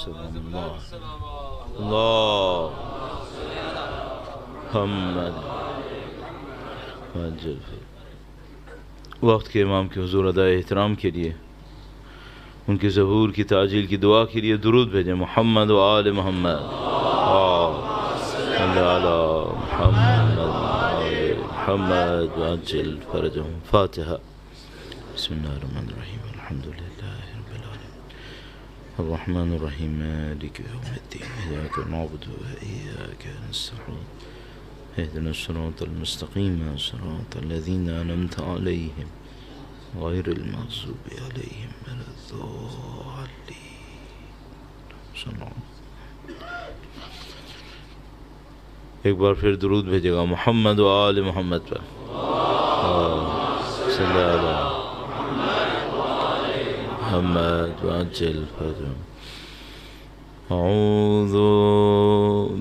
وسلم اللہ محمد وقت کے امام کے حضور ادائے احترام کے لیے ان کے ظہور کی تعجیل کی دعا کے لیے درود بھیجیں محمد و آل محمد صلی علی محمد و آل محمد وعجل فرجهم فاتحہ بسم اللہ الرحمن الرحیم الحمدللہ رب العالمین الرحمن الرحیم مالک یوم الدین ایاک نعبد و ایاک نستعین اهدنا الصراط المستقیم صراط الذین انعمت علیہم غیر المغضوب علیہم ولا الضالین. ایک بار پھر درود بھیجے گا محمد و آل محمد پر صلی اللہ محمد وعجل فرجهم. اعوذ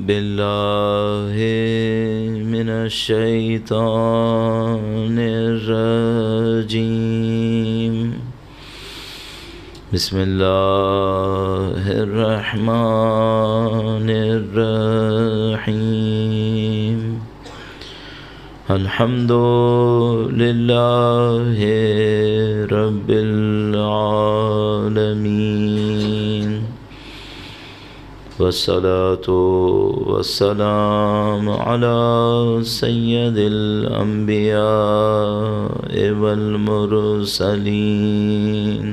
باللہ من الشیطان الرجیم بسم اللہ الرحمن الرحیم الحمد للہ رب العالمین والصلاة والسلام على سید الانبیاء والمرسلین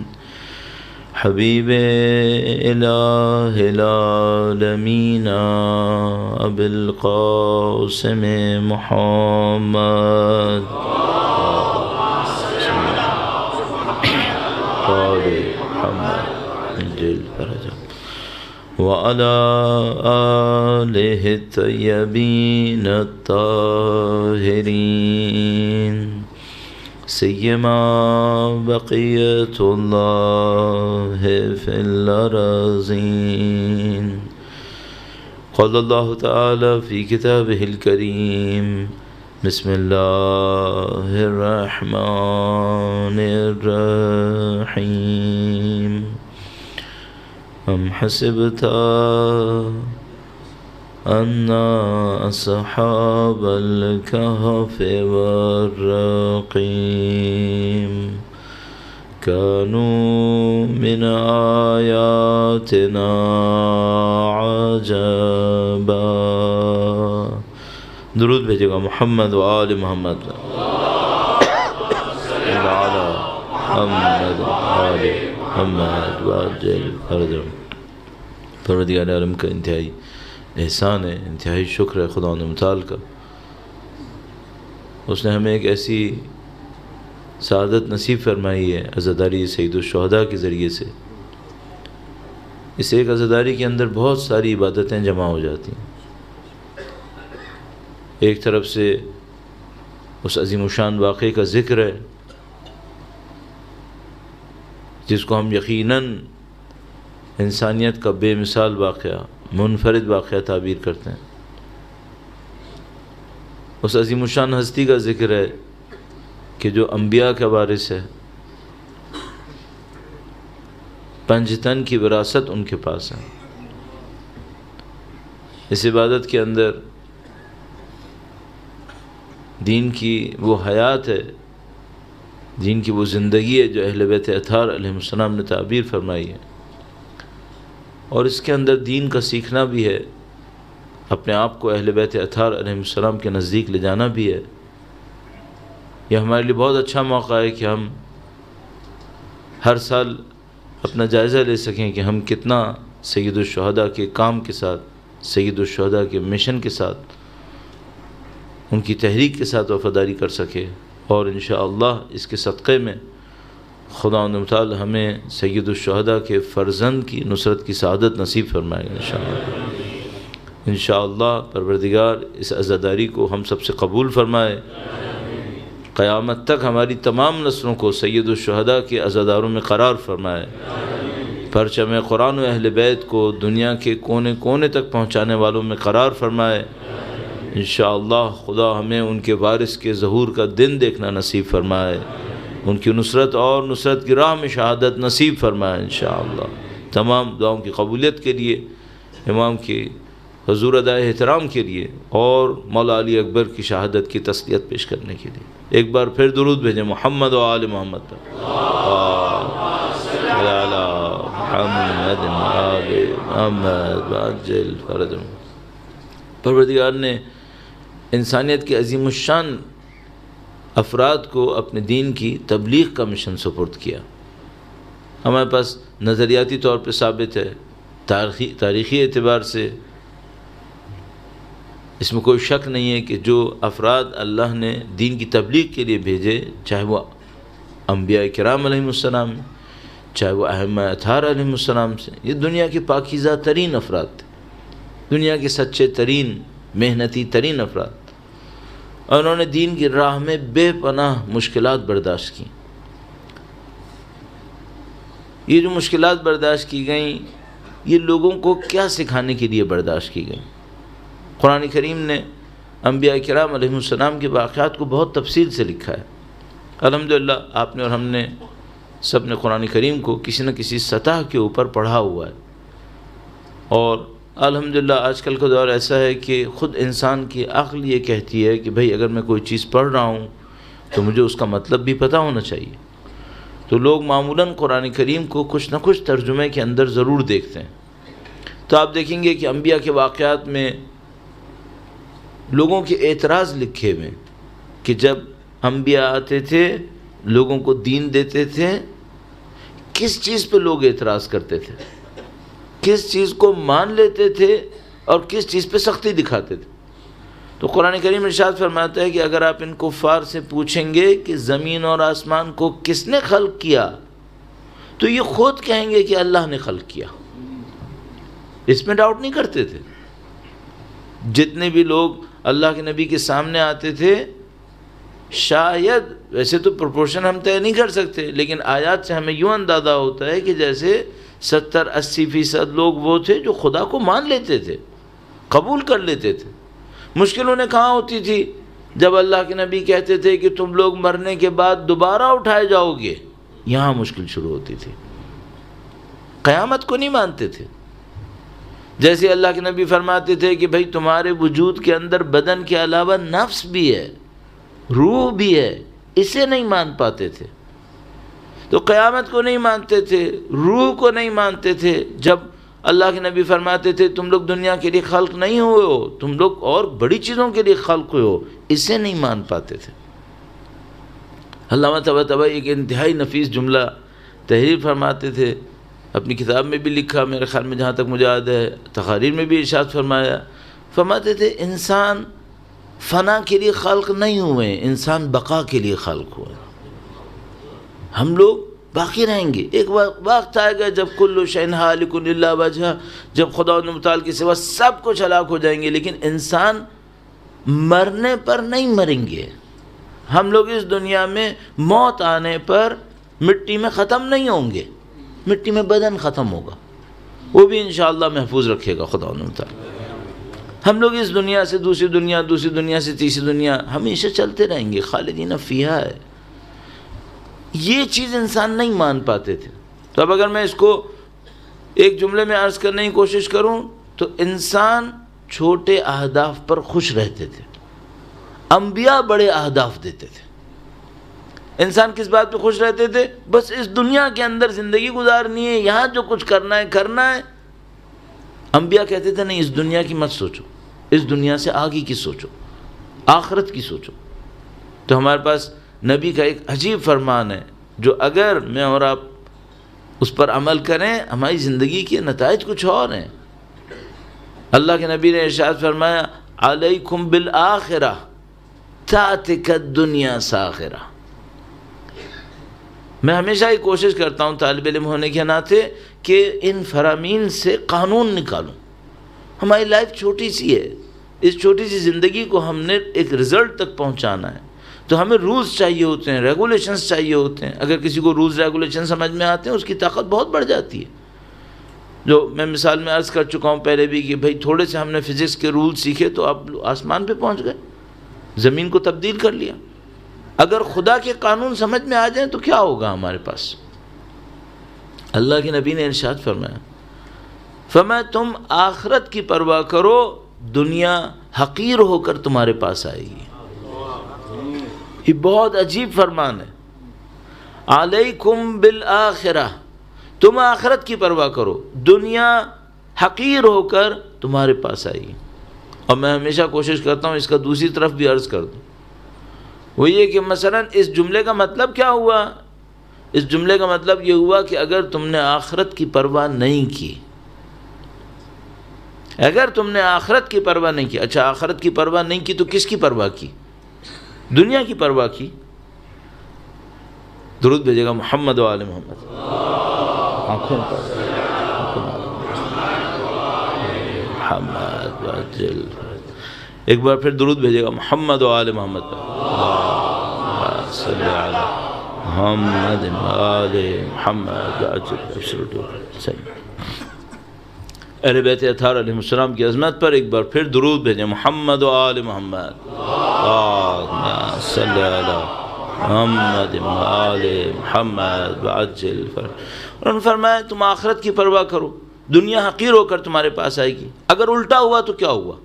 حبیب الہ العالمین ابی القاسم محمد وعلى آلہ الطیبین الطاہرین سیما بقیت اللہ فی الارضین. قال اللہ تعالی فی کتابہ الکریم بسم اللہ الرحمن الرحیم ام حسبت ان اصحاب الكهف والرقیم كانوا من آیاتنا عجبا. درود بھیجے گا محمد و آل محمد وعلی محمد و آل محمد وعجل فرجهم. پروردگار عالم کا انتہائی احسان ہے، انتہائی شکر ہے خدا متعال کا. اس نے ہمیں ایک ایسی سعادت نصیب فرمائی ہے عزاداری سید الشہداء کے ذریعے سے. اس ایک عزاداری کے اندر بہت ساری عبادتیں جمع ہو جاتی ہیں. ایک طرف سے اس عظیم الشان واقعے کا ذکر ہے جس کو ہم یقیناً انسانیت کا بے مثال واقعہ، منفرد واقعہ تعبیر کرتے ہیں. اس عظیم الشان ہستی کا ذکر ہے کہ جو انبیاء کا وارث ہے، پنجتن کی وراثت ان کے پاس ہے. اس عبادت کے اندر دین کی وہ حیات ہے، دین کی وہ زندگی ہے جو اہل بیت اطہار علیہ السلام نے تعبیر فرمائی ہے. اور اس کے اندر دین کا سیکھنا بھی ہے، اپنے آپ کو اہل بیت اطہار علیہ السلام کے نزدیک لے جانا بھی ہے. یہ ہمارے لیے بہت اچھا موقع ہے کہ ہم ہر سال اپنا جائزہ لے سکیں کہ ہم کتنا سید الشہداء کے کام کے ساتھ، سید الشہداء کے مشن کے ساتھ، ان کی تحریک کے ساتھ وفاداری کر سکے. اور انشاءاللہ اس کے صدقے میں خدا متعال ہمیں سید الشہداء کے فرزند کی نصرت کی سعادت نصیب فرمائے گا انشاءاللہ. انشاءاللہ پروردگار اس عزاداری کو ہم سب سے قبول فرمائے. قیامت تک ہماری تمام نسلوں کو سید الشہداء کے عزاداروں میں قرار فرمائے. پرچم قرآن و اہل بیت کو دنیا کے کونے کونے تک پہنچانے والوں میں قرار فرمائے. انشاءاللہ خدا ہمیں ان کے وارث کے ظہور کا دن دیکھنا نصیب فرمائے. ان کی نصرت اور نصرت کی راہ میں شہادت نصیب فرمائے انشاءاللہ. تمام دعاؤں کی قبولیت کے لیے، امام کی حضور ادائے احترام کے لیے، اور مولا علی اکبر کی شہادت کی تسلیت پیش کرنے کے لیے ایک بار پھر درود بھیجیں محمد و آل محمد پر۔ محمد آل محمد وعجل فرجهم۔ پروردگار نے انسانیت کے عظیم الشان افراد کو اپنے دین کی تبلیغ کا مشن سپرد کیا۔ ہمارے پاس نظریاتی طور پہ ثابت ہے، تاریخی اعتبار سے اس میں کوئی شک نہیں ہے کہ جو افراد اللہ نے دین کی تبلیغ کے لیے بھیجے، چاہے وہ انبیاء کرام علیہ السلام، چاہے وہ ائمہ اطہار علیہ السلام سے، یہ دنیا کے پاکیزہ ترین افراد تھے، دنیا کے سچے ترین، محنتی ترین افراد، اور انہوں نے دین کی راہ میں بے پناہ مشکلات برداشت کی۔ یہ جو مشکلات برداشت کی گئیں، یہ لوگوں کو کیا سکھانے کے لیے برداشت کی گئیں؟ قرآن کریم نے انبیاء کرام علیہ السلام کے واقعات کو بہت تفصیل سے لکھا ہے۔ الحمدللہ آپ نے اور ہم نے سب نے قرآن کریم کو کسی نہ کسی سطح کے اوپر پڑھا ہوا ہے، اور الحمدللہ آج کل کا دور ایسا ہے کہ خود انسان کی عقل یہ کہتی ہے کہ بھئی اگر میں کوئی چیز پڑھ رہا ہوں تو مجھے اس کا مطلب بھی پتہ ہونا چاہیے۔ تو لوگ معمولاً قرآن کریم کو کچھ نہ کچھ ترجمے کے اندر ضرور دیکھتے ہیں۔ تو آپ دیکھیں گے کہ انبیاء کے واقعات میں لوگوں کے اعتراض لکھے ہوئے کہ جب انبیاء آتے تھے لوگوں کو دین دیتے تھے، کس چیز پہ لوگ اعتراض کرتے تھے، کس چیز کو مان لیتے تھے اور کس چیز پہ سختی دکھاتے تھے۔ تو قرآن کریم ارشاد فرماتا ہے کہ اگر آپ ان کفار سے پوچھیں گے کہ زمین اور آسمان کو کس نے خلق کیا، تو یہ خود کہیں گے کہ اللہ نے خلق کیا، اس میں ڈاؤٹ نہیں کرتے تھے۔ جتنے بھی لوگ اللہ کے نبی کے سامنے آتے تھے، شاید ویسے تو پروپورشن ہم طے نہیں کر سکتے، لیکن آیات سے ہمیں یوں اندازہ ہوتا ہے کہ جیسے 70-80% لوگ وہ تھے جو خدا کو مان لیتے تھے، قبول کر لیتے تھے۔ مشکل انہیں کہاں ہوتی تھی؟ جب اللہ کے نبی کہتے تھے کہ تم لوگ مرنے کے بعد دوبارہ اٹھائے جاؤ گے، یہاں مشکل شروع ہوتی تھی۔ قیامت کو نہیں مانتے تھے۔ جیسے اللہ کے نبی فرماتے تھے کہ بھئی تمہارے وجود کے اندر بدن کے علاوہ نفس بھی ہے، روح بھی ہے، اسے نہیں مان پاتے تھے۔ تو قیامت کو نہیں مانتے تھے، روح کو نہیں مانتے تھے۔ جب اللہ کے نبی فرماتے تھے تم لوگ دنیا کے لیے خلق نہیں ہوئے ہو، تم لوگ اور بڑی چیزوں کے لیے خلق ہوئے ہو، اسے نہیں مان پاتے تھے۔ علامہ طباطبائی ایک انتہائی نفیس جملہ تحریر فرماتے تھے، اپنی کتاب میں بھی لکھا، میرے خیال میں جہاں تک مجھے یاد ہے تقاریر میں بھی ارشاد فرماتے تھے انسان فنا کے لیے خلق نہیں ہوئے، انسان بقا کے لیے خلق ہوئے۔ ہم لوگ باقی رہیں گے، ایک وقت آئے گا جب کل شیء ہالک الا وجہہ، جب خدا و متعال کے سوا سب کچھ ہلاک ہو جائیں گے، لیکن انسان مرنے پر نہیں مریں گے۔ ہم لوگ اس دنیا میں موت آنے پر مٹی میں ختم نہیں ہوں گے، مٹی میں بدن ختم ہوگا، وہ بھی انشاءاللہ محفوظ رکھے گا خدا و تعالی۔ ہم لوگ اس دنیا سے دوسری دنیا، دوسری دنیا سے تیسری دنیا، ہمیشہ چلتے رہیں گے، خالدین فیہا ہے۔ یہ چیز انسان نہیں مان پاتے تھے۔ تو اب اگر میں اس کو ایک جملے میں عرض کرنے کی کوشش کروں تو انسان چھوٹے اہداف پر خوش رہتے تھے، انبیاء بڑے اہداف دیتے تھے۔ انسان کس بات پہ خوش رہتے تھے؟ بس اس دنیا کے اندر زندگی گزارنی ہے، یہاں جو کچھ کرنا ہے کرنا ہے۔ انبیاء کہتے تھے نہیں، اس دنیا کی مت سوچو، اس دنیا سے آگے کی سوچو، آخرت کی سوچو۔ تو ہمارے پاس نبی کا ایک عجیب فرمان ہے جو اگر میں اور آپ اس پر عمل کریں، ہماری زندگی کے نتائج کچھ اور ہیں۔ اللہ کے نبی نے ارشاد فرمایا علیکم بالآخرہ تأتک الدنیا ساخرہ۔ میں ہمیشہ یہ کوشش کرتا ہوں طالب علم ہونے کے ناطے کہ ان فرامین سے قانون نکالوں۔ ہماری لائف چھوٹی سی ہے، اس چھوٹی سی زندگی کو ہم نے ایک رزلٹ تک پہنچانا ہے، تو ہمیں رولز چاہیے ہوتے ہیں، ریگولیشنز چاہیے ہوتے ہیں۔ اگر کسی کو رولز ریگولیشن سمجھ میں آتے ہیں اس کی طاقت بہت بڑھ جاتی ہے۔ جو میں مثال میں عرض کر چکا ہوں پہلے بھی کہ بھئی تھوڑے سے ہم نے فزکس کے رول سیکھے تو آپ آسمان پہ پہنچ گئے، زمین کو تبدیل کر لیا۔ اگر خدا کے قانون سمجھ میں آ جائیں تو کیا ہوگا ہمارے پاس؟ اللہ کے نبی نے ارشاد فرمایا فرمایا تم آخرت کی پرواہ کرو، دنیا حقیر ہو کر تمہارے پاس آئے گی۔ یہ بہت عجیب فرمان ہے، علیکم بالآخرہ، تم آخرت کی پرواہ کرو، دنیا حقیر ہو کر تمہارے پاس آئے گی۔ اور میں ہمیشہ کوشش کرتا ہوں اس کا دوسری طرف بھی عرض کر دوں، وہ یہ کہ مثلا اس جملے کا مطلب کیا ہوا؟ اس جملے کا مطلب یہ ہوا کہ اگر تم نے آخرت کی پرواہ نہیں کی، اگر تم نے آخرت کی پرواہ نہیں کی، اچھا آخرت کی پرواہ نہیں کی تو کس کی پرواہ کی؟ دنیا کی پرواہ کی۔ درود بھیجے گا محمد و آل محمد، آنکھوں پر محمد وجل، ایک بار پھر درود بھیجے گا محمد و آل محمد پر، صلی علی محمد و آل محمد وجل۔ اہل بیت اطہار علیہ السلام کی عظمت پر ایک بار پھر درود بھیجیں، محمد و آل محمد، اللہم صلی علی محمد و آل محمد وعجل۔ انہوں نے فرمایا تم آخرت کی پرواہ کرو، دنیا حقیر ہو کر تمہارے پاس آئے گی۔ اگر الٹا ہوا تو کیا ہوا؟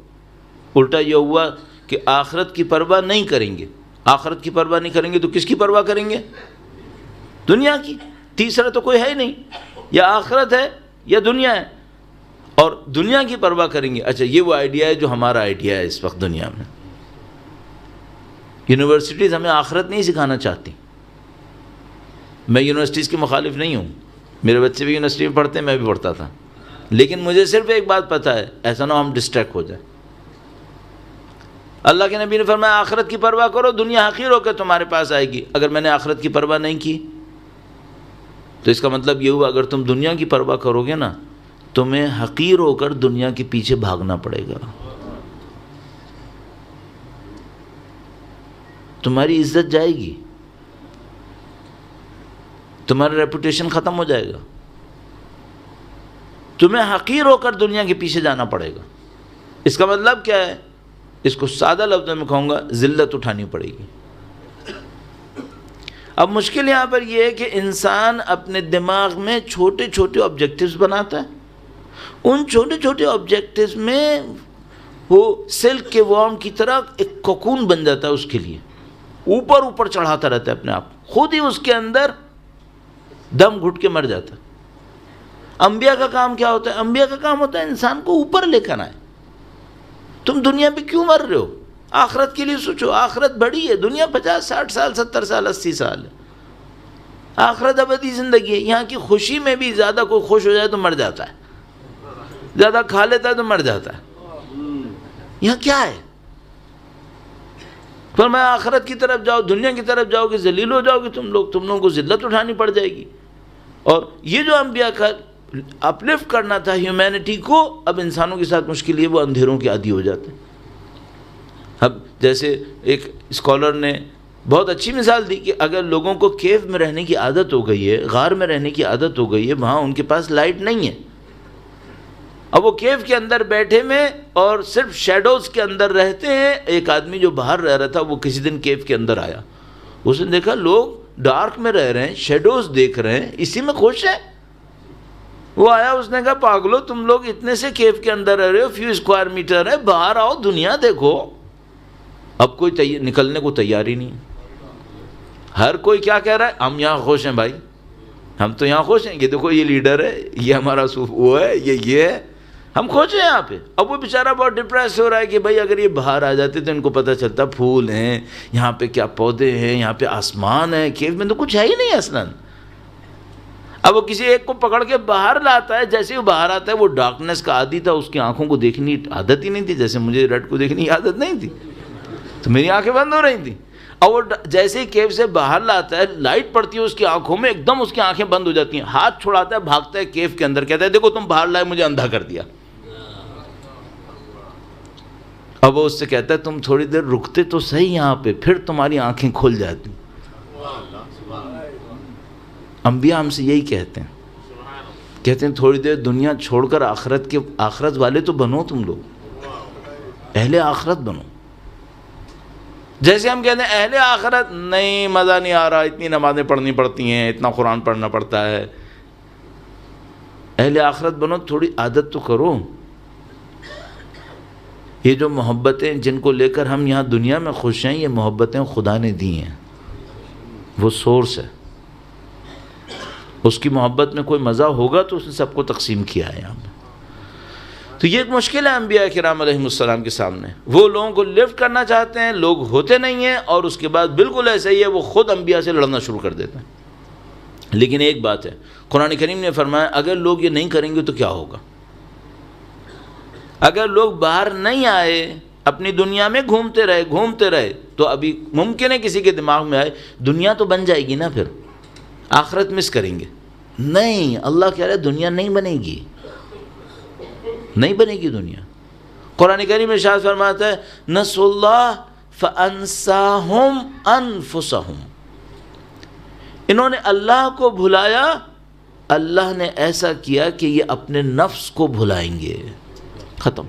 الٹا یہ ہوا کہ آخرت کی پرواہ نہیں کریں گے۔ آخرت کی پرواہ نہیں کریں گے تو کس کی پرواہ کریں گے؟ دنیا کی۔ تیسرا تو کوئی ہے ہی نہیں، یا آخرت ہے یا دنیا ہے، اور دنیا کی پرواہ کریں گے۔ اچھا یہ وہ آئیڈیا ہے جو ہمارا آئیڈیا ہے اس وقت دنیا میں۔ یونیورسٹیز ہمیں آخرت نہیں سکھانا چاہتی۔ میں یونیورسٹیز کے مخالف نہیں ہوں، میرے بچے بھی یونیورسٹی میں پڑھتے ہیں، میں بھی پڑھتا تھا، لیکن مجھے صرف ایک بات پتہ ہے، ایسا نہ ہو ہم ڈسٹریکٹ ہو جائیں۔ اللہ کے نبی نے فرمایا آخرت کی پرواہ کرو، دنیا حقیر ہو کر تمہارے پاس آئے گی۔ اگر میں نے آخرت کی پرواہ نہیں کی تو اس کا مطلب یہ ہوا اگر تم دنیا کی پرواہ کرو گے نا، تمہیں حقیر ہو کر دنیا کے پیچھے بھاگنا پڑے گا، تمہاری عزت جائے گی، تمہارا ریپوٹیشن ختم ہو جائے گا، تمہیں حقیر ہو کر دنیا کے پیچھے جانا پڑے گا۔ اس کا مطلب کیا ہے؟ اس کو سادہ لفظوں میں کہوں گا، ذلت اٹھانی پڑے گی۔ اب مشکل یہاں پر یہ ہے کہ انسان اپنے دماغ میں چھوٹے چھوٹے آبجیکٹیوز بناتا ہے، ان چھوٹے چھوٹے آبجیکٹیوز میں وہ سلک کے وارم کی طرح ایک کوکون بن جاتا ہے، اس کے لیے اوپر اوپر چڑھاتا رہتا ہے اپنے آپ، خود ہی اس کے اندر دم گھٹ کے مر جاتا ہے۔ انبیاء کا کام کیا ہوتا ہے؟ انبیاء کا کام ہوتا ہے انسان کو اوپر لے کر آئے۔ تم دنیا پہ کیوں مر رہے ہو؟ آخرت کے لیے سوچو، آخرت بڑی ہے، دنیا 50 60 سال 70 سال 80 سال ہے، آخرت ابدی زندگی ہے۔ یہاں کی خوشی میں بھی زیادہ کوئی خوش ہو جائے تو مر جاتا ہے، زیادہ کھا لیتا ہے تو مر جاتا ہے۔ یہاں کیا ہے؟ فرمایا آخرت کی طرف جاؤ، دنیا کی طرف جاؤ گے ذلیل ہو جاؤ گے تم لوگوں کو ذلت اٹھانی پڑ جائے گی۔ اور یہ جو انبیاء کا اپلفٹ کرنا تھا ہیومینٹی کو، اب انسانوں کے ساتھ مشکل یہ وہ اندھیروں کے عادی ہو جاتے ہیں۔ اب جیسے ایک اسکالر نے بہت اچھی مثال دی کہ اگر لوگوں کو کیو میں رہنے کی عادت ہو گئی ہے، غار میں رہنے کی عادت ہو گئی ہے، وہاں ان کے پاس لائٹ نہیں ہے، اب وہ کیو کے اندر بیٹھے میں اور صرف شیڈوز کے اندر رہتے ہیں۔ ایک آدمی جو باہر رہ رہا تھا وہ کسی دن کیو کے اندر آیا، اس نے دیکھا لوگ ڈارک میں رہ رہے ہیں، شیڈوز دیکھ رہے ہیں، اسی میں خوش ہیں۔ وہ آیا، اس نے کہا پاگلو تم لوگ اتنے سے کیو کے اندر رہ رہے ہو، فیو اسکوائر میٹر ہے، باہر آؤ دنیا دیکھو۔ اب کوئی نکلنے کو تیار ہی نہیں، ہر کوئی کیا کہہ رہا ہے؟ ہم یہاں خوش ہیں بھائی، ہم تو یہاں خوش ہیں، یہ دیکھو یہ لیڈر ہے، یہ ہمارا وہ ہے، یہ ہے، ہم خوش ہیں یہاں پہ۔ اب وہ بیچارہ بہت ڈپریس ہو رہا ہے کہ بھائی اگر یہ باہر آ جاتے تو ان کو پتہ چلتا پھول ہیں یہاں پہ، کیا پودے ہیں یہاں پہ، آسمان ہے، کیو میں تو کچھ ہے ہی نہیں اصلاً۔ اب وہ کسی ایک کو پکڑ کے باہر لاتا ہے، جیسے وہ باہر آتا ہے وہ ڈارکنیس کا عادی تھا، اس کی آنکھوں کو دیکھنی عادت ہی نہیں تھی، جیسے مجھے ریڈ کو دیکھنے کی عادت نہیں تھی تو میری آنکھیں بند ہو رہی تھیں۔ اور وہ جیسے ہی کیو سے باہر لاتا ہے، لائٹ پڑتی ہے اس کی آنکھوں میں، ایک دم اس کی آنکھیں بند ہو جاتی ہیں، ہاتھ چھڑاتا ہے، بھاگتا ہے کیو کے اندر، کہتا ہے دیکھو تم باہر لائے مجھے اندھا کر دیا۔ اب وہ اس سے کہتا ہے تم تھوڑی دیر رکتے تو صحیح یہاں پہ، پھر تمہاری آنکھیں کھل جاتی۔ انبیاء ہم سے یہی کہتے ہیں تھوڑی دیر دنیا چھوڑ کر آخرت والے تو بنو، تم لوگ اہل آخرت بنو۔ جیسے ہم کہتے ہیں اہل آخرت نہیں، مزہ نہیں آ رہا، اتنی نمازیں پڑھنی پڑتی ہیں، اتنا قرآن پڑھنا پڑتا ہے۔ اہل آخرت بنو، تھوڑی عادت تو کرو. یہ جو محبتیں جن کو لے کر ہم یہاں دنیا میں خوش ہیں، یہ محبتیں خدا نے دی ہیں، وہ سورس ہے. اس کی محبت میں کوئی مزہ ہوگا تو اس نے سب کو تقسیم کیا ہے یہاں پہ. تو یہ ایک مشکل ہے انبیاء کرام علیہم السلام کے سامنے. وہ لوگوں کو لفٹ کرنا چاہتے ہیں، لوگ ہوتے نہیں ہیں، اور اس کے بعد بالکل ایسا ہی ہے، وہ خود انبیاء سے لڑنا شروع کر دیتے ہیں. لیکن ایک بات ہے، قرآن کریم نے فرمایا اگر لوگ یہ نہیں کریں گے تو کیا ہوگا. اگر لوگ باہر نہیں آئے، اپنی دنیا میں گھومتے رہے تو ابھی ممکن ہے کسی کے دماغ میں آئے دنیا تو بن جائے گی نا، پھر آخرت مس کریں گے. نہیں، اللہ کہہ رہا ہے دنیا نہیں بنے گی، نہیں بنے گی دنیا. قرآن کریم میں ارشاد فرماتا ہے نسوا اللہ فانساہم انفسہم، انہوں نے اللہ کو بھلایا، اللہ نے ایسا کیا کہ یہ اپنے نفس کو بھلائیں گے. ختم،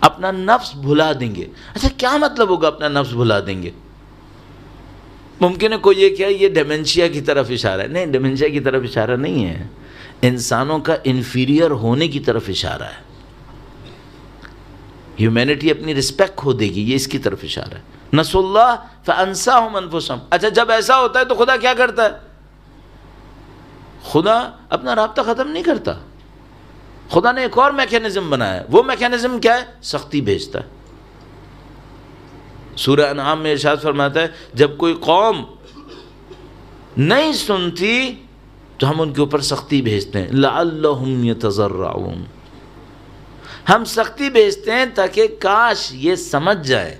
اپنا نفس بھلا دیں گے. اچھا کیا مطلب ہوگا اپنا نفس بھلا دیں گے؟ ممکن ہے کوئی یہ کہ یہ ڈیمنشیا کی طرف اشارہ ہے. نہیں، ڈیمنشیا کی طرف اشارہ نہیں ہے، انسانوں کا انفیریئر ہونے کی طرف اشارہ ہے. ہیومینٹی اپنی رسپیکٹ کھو دے گی، یہ اس کی طرف اشارہ ہے. نسوا اللہ فانساہم انفسہم. اچھا جب ایسا ہوتا ہے تو خدا کیا کرتا ہے؟ خدا اپنا رابطہ ختم نہیں کرتا. خدا نے ایک اور میکینزم بنایا ہے. وہ میکینزم کیا ہے؟ سختی بھیجتا ہے. سورہ انعام میں ارشاد فرماتا ہے جب کوئی قوم نہیں سنتی تو ہم ان کے اوپر سختی بھیجتے ہیں. لعلہم یتضرعون، ہم سختی بھیجتے ہیں تاکہ کاش یہ سمجھ جائے،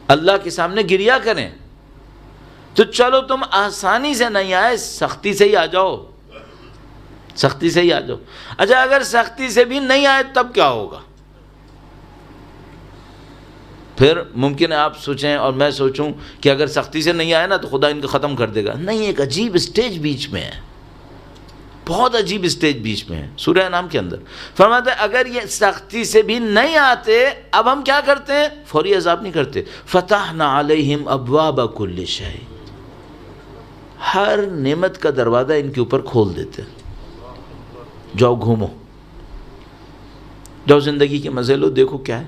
اللہ کے سامنے گریا کریں. تو چلو تم آسانی سے نہیں آئے، سختی سے ہی آ جاؤ، سختی سے ہی آ جاؤ. اچھا اگر سختی سے بھی نہیں آئے تب کیا ہوگا؟ پھر ممکن ہے آپ سوچیں اور میں سوچوں کہ اگر سختی سے نہیں آئے نا تو خدا ان کو ختم کر دے گا. نہیں، ایک عجیب اسٹیج بیچ میں ہے، بہت عجیب اسٹیج بیچ میں ہے. سورہ انعام کے اندر فرماتا ہے اگر یہ سختی سے بھی نہیں آتے، اب ہم کیا کرتے ہیں؟ فوری عذاب نہیں کرتے. فتحنا علیہم ابواب کل شیء، ہر نعمت کا دروازہ ان کے اوپر کھول دیتے. جاؤ گھومو، جاؤ زندگی کے مزے لو، دیکھو کیا ہے.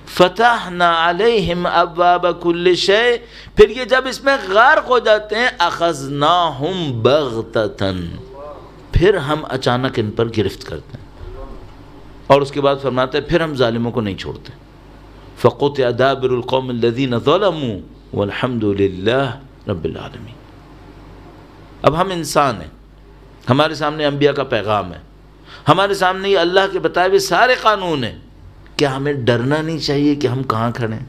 فتحنا علیہم ابواب کل شیء، پھر یہ جب اس میں غرق ہو جاتے ہیں اخذناہم بغتۃ، پھر ہم اچانک ان پر گرفت کرتے ہیں. اور اس کے بعد فرماتا ہے پھر ہم ظالموں کو نہیں چھوڑتے. فقطع دابر القوم الذین ظلموا والحمد للہ رب العالمین. اب ہم انسان ہیں، ہمارے سامنے انبیاء کا پیغام ہے، ہمارے سامنے یہ اللہ کے بتائے ہوئے سارے قانون ہیں. کیا ہمیں ڈرنا نہیں چاہیے کہ ہم کہاں کھڑے ہیں؟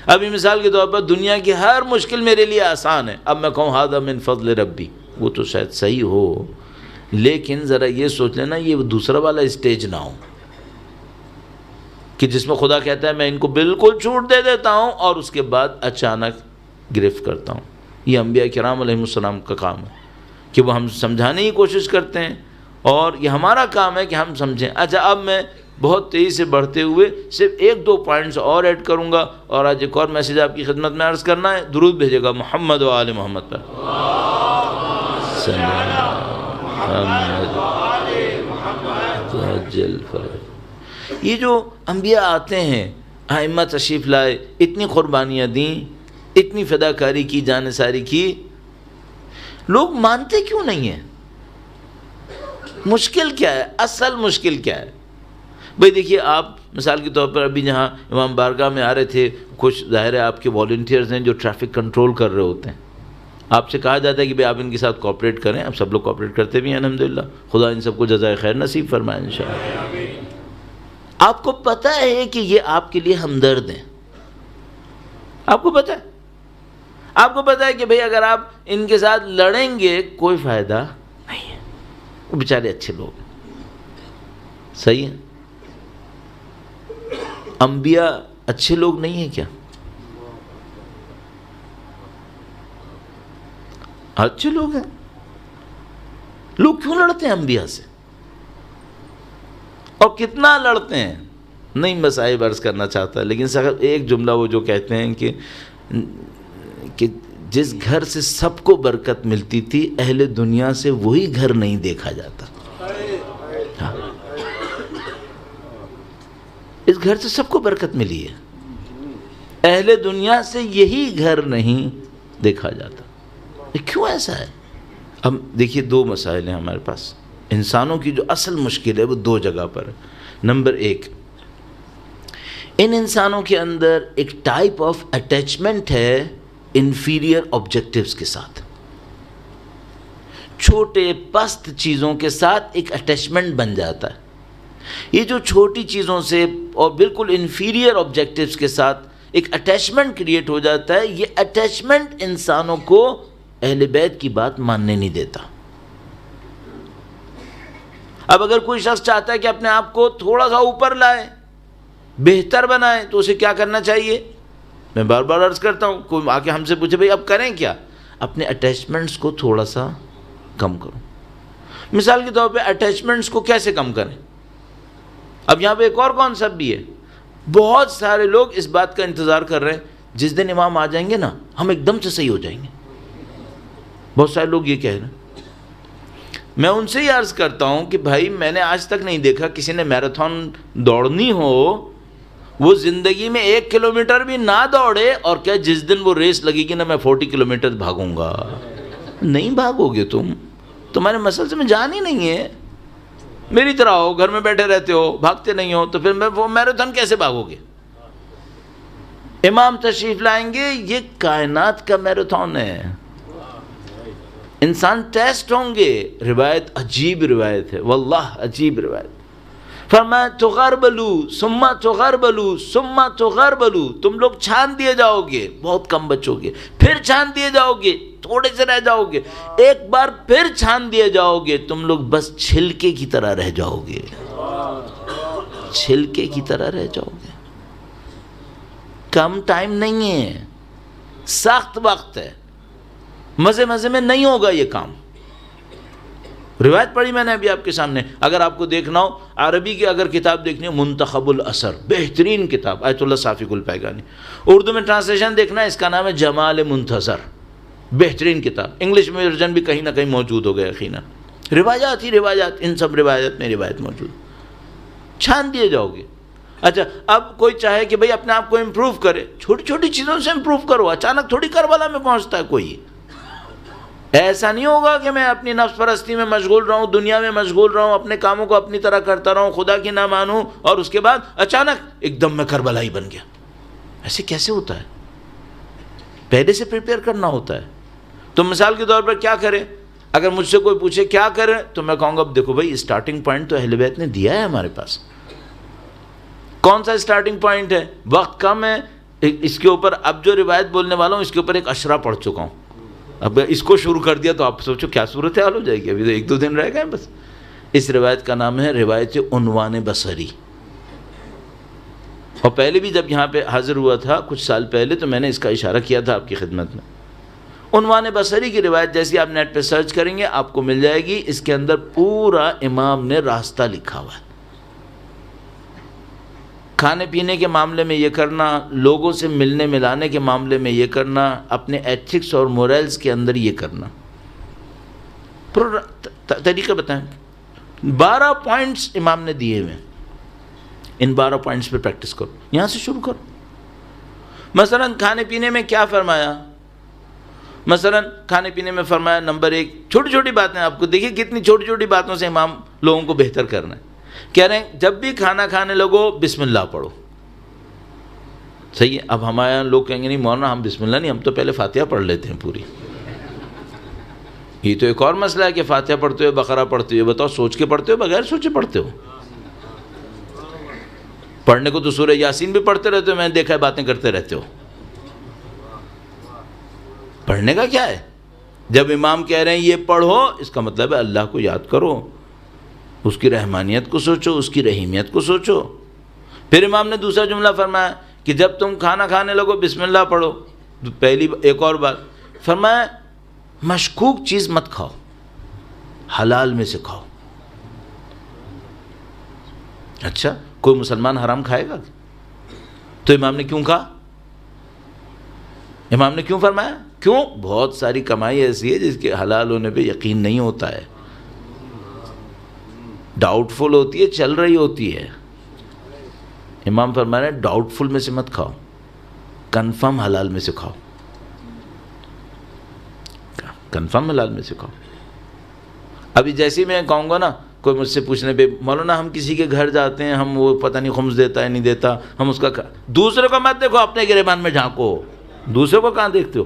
ابھی مثال کے طور پر دنیا کی ہر مشکل میرے لیے آسان ہے. اب میں کہوں ھذا من فضل ربی، وہ تو شاید صحیح ہو، لیکن ذرا یہ سوچ لینا یہ دوسرا والا اسٹیج نہ ہو کہ جس میں خدا کہتا ہے میں ان کو بالکل چھوٹ دے دیتا ہوں اور اس کے بعد اچانک گرفت کرتا ہوں. یہ انبیاء کرام علیہ السلام کا کام ہے کہ وہ ہم سمجھانے کی کوشش کرتے ہیں، اور یہ ہمارا کام ہے کہ ہم سمجھیں. اچھا اب میں بہت تیزی سے بڑھتے ہوئے صرف 1-2 پوائنٹس اور ایڈ کروں گا، اور آج ایک اور میسیج آپ کی خدمت میں عرض کرنا ہے. درود بھیجے گا محمد و آل محمد پر. یہ جو انبیاء آتے ہیں، ائمہ تشریف لائے، اتنی قربانیاں دیں، اتنی فداکاری کی، جانثاری کی، لوگ مانتے کیوں نہیں ہیں؟ مشکل کیا ہے؟ اصل مشکل کیا ہے؟ بھئی دیکھیے آپ مثال کے طور پر ابھی جہاں امام بارگاہ میں آ رہے تھے، کچھ ظاہر ہے آپ کے والنٹیئرز ہیں جو ٹریفک کنٹرول کر رہے ہوتے ہیں. آپ سے کہا جاتا ہے کہ بھئی آپ ان کے ساتھ کوآپریٹ کریں. اب سب لوگ کوآپریٹ کرتے بھی ہیں الحمدللہ. خدا ان سب کو جزائے خیر نصیب فرمائے انشاءاللہ. آپ کو پتہ ہے کہ یہ آپ کے لیے ہمدرد ہیں، آپ کو پتہ ہے، آپ کو پتہ ہے کہ بھئی اگر آپ ان کے ساتھ لڑیں گے کوئی فائدہ نہیں ہے، وہ بیچارے اچھے لوگ ہیں. صحیح ہے؟ انبیاء اچھے لوگ نہیں ہیں کیا؟ اچھے لوگ ہیں. لوگ کیوں لڑتے ہیں انبیاء سے، اور کتنا لڑتے ہیں؟ نہیں مصائب عرض کرنا چاہتا، لیکن ایک جملہ وہ جو کہتے ہیں کہ جس گھر سے سب کو برکت ملتی تھی اہل دنیا سے وہی گھر نہیں دیکھا جاتا. ہاں. اس گھر سے سب کو برکت ملی ہے, اہل دنیا سے یہی گھر نہیں دیکھا جاتا. کیوں ایسا ہے؟ اب دیکھیے دو مسائل ہیں ہمارے پاس. انسانوں کی جو اصل مشکل ہے وہ دو جگہ پر ہے. نمبر ایک, ان انسانوں کے اندر ایک ٹائپ آف اٹیچمنٹ ہے انفیریئر آبجیکٹیوز کے ساتھ. چھوٹے پست چیزوں کے ساتھ ایک اٹیچمنٹ بن جاتا ہے. یہ جو چھوٹی چیزوں سے اور بالکل انفیریئر آبجیکٹیوز کے ساتھ ایک اٹیچمنٹ کریٹ ہو جاتا ہے, یہ اٹیچمنٹ انسانوں کو اہل بیت کی بات ماننے نہیں دیتا. اب اگر کوئی شخص چاہتا ہے کہ اپنے آپ کو تھوڑا سا اوپر لائے, بہتر بنائے, تو اسے کیا کرنا چاہیے؟ میں بار بار عرض کرتا ہوں, کوئی آ کے ہم سے پوچھے بھئی اب کریں کیا؟ اپنے اٹیچمنٹس کو تھوڑا سا کم کرو. مثال کے طور پہ اٹیچمنٹس کو کیسے کم کریں؟ اب یہاں پہ ایک اور کانسیپٹ بھی ہے. بہت سارے لوگ اس بات کا انتظار کر رہے ہیں جس دن امام آ جائیں گے نا ہم ایک دم سے صحیح ہو جائیں گے. بہت سارے لوگ یہ کہہ رہے ہیں. میں ان سے یہ عرض کرتا ہوں کہ بھائی میں نے آج تک نہیں دیکھا کسی نے میراتھن دوڑنی ہو وہ زندگی میں 1 کلومیٹر بھی نہ دوڑے اور کہ جس دن وہ ریس لگے گی نا میں 40 کلومیٹر بھاگوں گا. نہیں بھاگو گے تم, تمہارے مسل سے میں جان ہی نہیں ہے. میری طرح ہو, گھر میں بیٹھے رہتے ہو, بھاگتے نہیں ہو, تو پھر میں وہ میراتھن کیسے بھاگو گے؟ امام تشریف لائیں گے, یہ کائنات کا میراتھن ہے. انسان ٹیسٹ ہوں گے. روایت عجیب روایت ہے واللہ, عجیب روایت. فرمایا تغربلو ثم تغربلو ثم تغربلو, تم لوگ چھان دیے جاؤ گے, بہت کم بچو گے, پھر چھان دیے جاؤ گے, تھوڑے سے رہ جاؤ گے, ایک بار پھر چھان دیے جاؤ گے, تم لوگ بس چھلکے کی طرح رہ جاؤ گے. چھلکے کی طرح رہ جاؤ گے. کم ٹائم نہیں ہے, سخت وقت ہے, مزے مزے میں نہیں ہوگا یہ کام. روایت پڑھی میں نے ابھی آپ کے سامنے. اگر آپ کو دیکھنا ہو عربی کی اگر کتاب دیکھنی ہو منتخب الاثر, بہترین کتاب, آیت اللہ صافی گلپایگانی. اردو میں ٹرانسلیشن دیکھنا ہے, اس کا نام ہے جمال منتظر, بہترین کتاب. انگلش میں ورژن بھی کہیں نہ کہیں موجود ہو گیا یقینا. روایات ہی روایات, ان سب روایت میں روایت موجود. چھان دیے جاؤ گے. اچھا اب کوئی چاہے کہ بھئی اپنے آپ کو امپروو کرے, چھوٹی چھوٹی چیزوں سے امپروو کرو. اچانک تھوڑی کربلا میں پہنچتا ہے کوئی. ایسا نہیں ہوگا کہ میں اپنی نفس پرستی میں مشغول رہوں, دنیا میں مشغول رہوں, اپنے کاموں کو اپنی طرح کرتا رہوں, خدا کی نہ مانوں, اور اس کے بعد اچانک ایک دم میں کربلائی بن گیا. ایسے کیسے ہوتا ہے؟ پہلے سے پریپیئر کرنا ہوتا ہے. تو مثال کے طور پر کیا کریں؟ اگر مجھ سے کوئی پوچھے کیا کریں تو میں کہوں گا اب دیکھو بھائی اسٹارٹنگ پوائنٹ تو اہل بیت نے دیا ہے ہمارے پاس. کون سا اسٹارٹنگ پوائنٹ ہے؟ وقت کم ہے. اس کے اوپر اب جو روایت بولنے والا ہوں اس کے اوپر ایک اشرا پڑھ چکا ہوں. اب اس کو شروع کر دیا تو آپ سوچو کیا صورت حال ہو جائے گی. ابھی تو 1-2 دن رہ گئے بس. اس روایت کا نام ہے روایت عنوان بصری. اور پہلے بھی جب یہاں پہ حاضر ہوا تھا کچھ سال پہلے تو میں نے اس کا اشارہ کیا تھا آپ کی خدمت میں. عنوان بصری کی روایت جیسی آپ نیٹ پہ سرچ کریں گے آپ کو مل جائے گی. اس کے اندر پورا امام نے راستہ لکھا ہوا ہے. کھانے پینے کے معاملے میں یہ کرنا, لوگوں سے ملنے ملانے کے معاملے میں یہ کرنا, اپنے ایتھکس اور مورلز کے اندر یہ کرنا. طریقہ بتائیں. 12 پوائنٹس امام نے دیے ہوئے. ان 12 پوائنٹس پہ پریکٹس کرو. یہاں سے شروع کرو. مثلا کھانے پینے میں کیا فرمایا؟ مثلا کھانے پینے میں فرمایا نمبر 1 چھوٹی چھوٹی باتیں. آپ کو دیکھیے کتنی چھوٹی چھوٹی باتوں سے امام لوگوں کو بہتر کرنا ہے. کہہ رہے ہیں جب بھی کھانا کھانے لگو بسم اللہ پڑھو. صحیح ہے. اب ہمارے یہاں لوگ کہیں گے نہیں مولانا ہم بسم اللہ نہیں, ہم تو پہلے فاتحہ پڑھ لیتے ہیں پوری. یہ تو ایک اور مسئلہ ہے کہ فاتحہ پڑھتے ہوئے بقرہ پڑھتے ہوئے بتاؤ سوچ کے پڑھتے ہو بغیر سوچے پڑھتے ہو؟ پڑھنے کو تو سورہ یاسین بھی پڑھتے رہتے ہو, میں نے دیکھا ہے باتیں کرتے رہتے ہو. پڑھنے کا کیا ہے؟ جب امام کہہ رہے ہیں یہ پڑھو اس کا مطلب ہے اللہ کو یاد کرو, اس کی رحمانیت کو سوچو, اس کی رحیمیت کو سوچو. پھر امام نے دوسرا جملہ فرمایا کہ جب تم کھانا کھانے لگو بسم اللہ پڑھو. پہلی ایک اور بات فرمایا مشکوک چیز مت کھاؤ, حلال میں سے کھاؤ. اچھا کوئی مسلمان حرام کھائے گا؟ تو امام نے کیوں کہا؟ امام نے کیوں فرمایا؟ کیوں؟ بہت ساری کمائی ایسی ہے جس کے حلال ہونے پہ یقین نہیں ہوتا ہے، ڈاؤٹ فل ہوتی ہے، چل رہی ہوتی ہے۔ امام فرما رہے ہیں ڈاؤٹ فل میں سے مت کھاؤ، کنفرم حلال میں سے کھاؤ، کنفرم حلال میں سے کھاؤ۔ ابھی جیسے میں کہوں گا نا، کوئی مجھ سے پوچھنے پہ مولانا ہم کسی کے گھر جاتے ہیں، ہم وہ پتہ نہیں خمس دیتا ہے نہیں دیتا، ہم اس کا دوسرے کو مت دیکھو، اپنے گریبان میں جھانکو، دوسرے کو کہاں دیکھتے ہو؟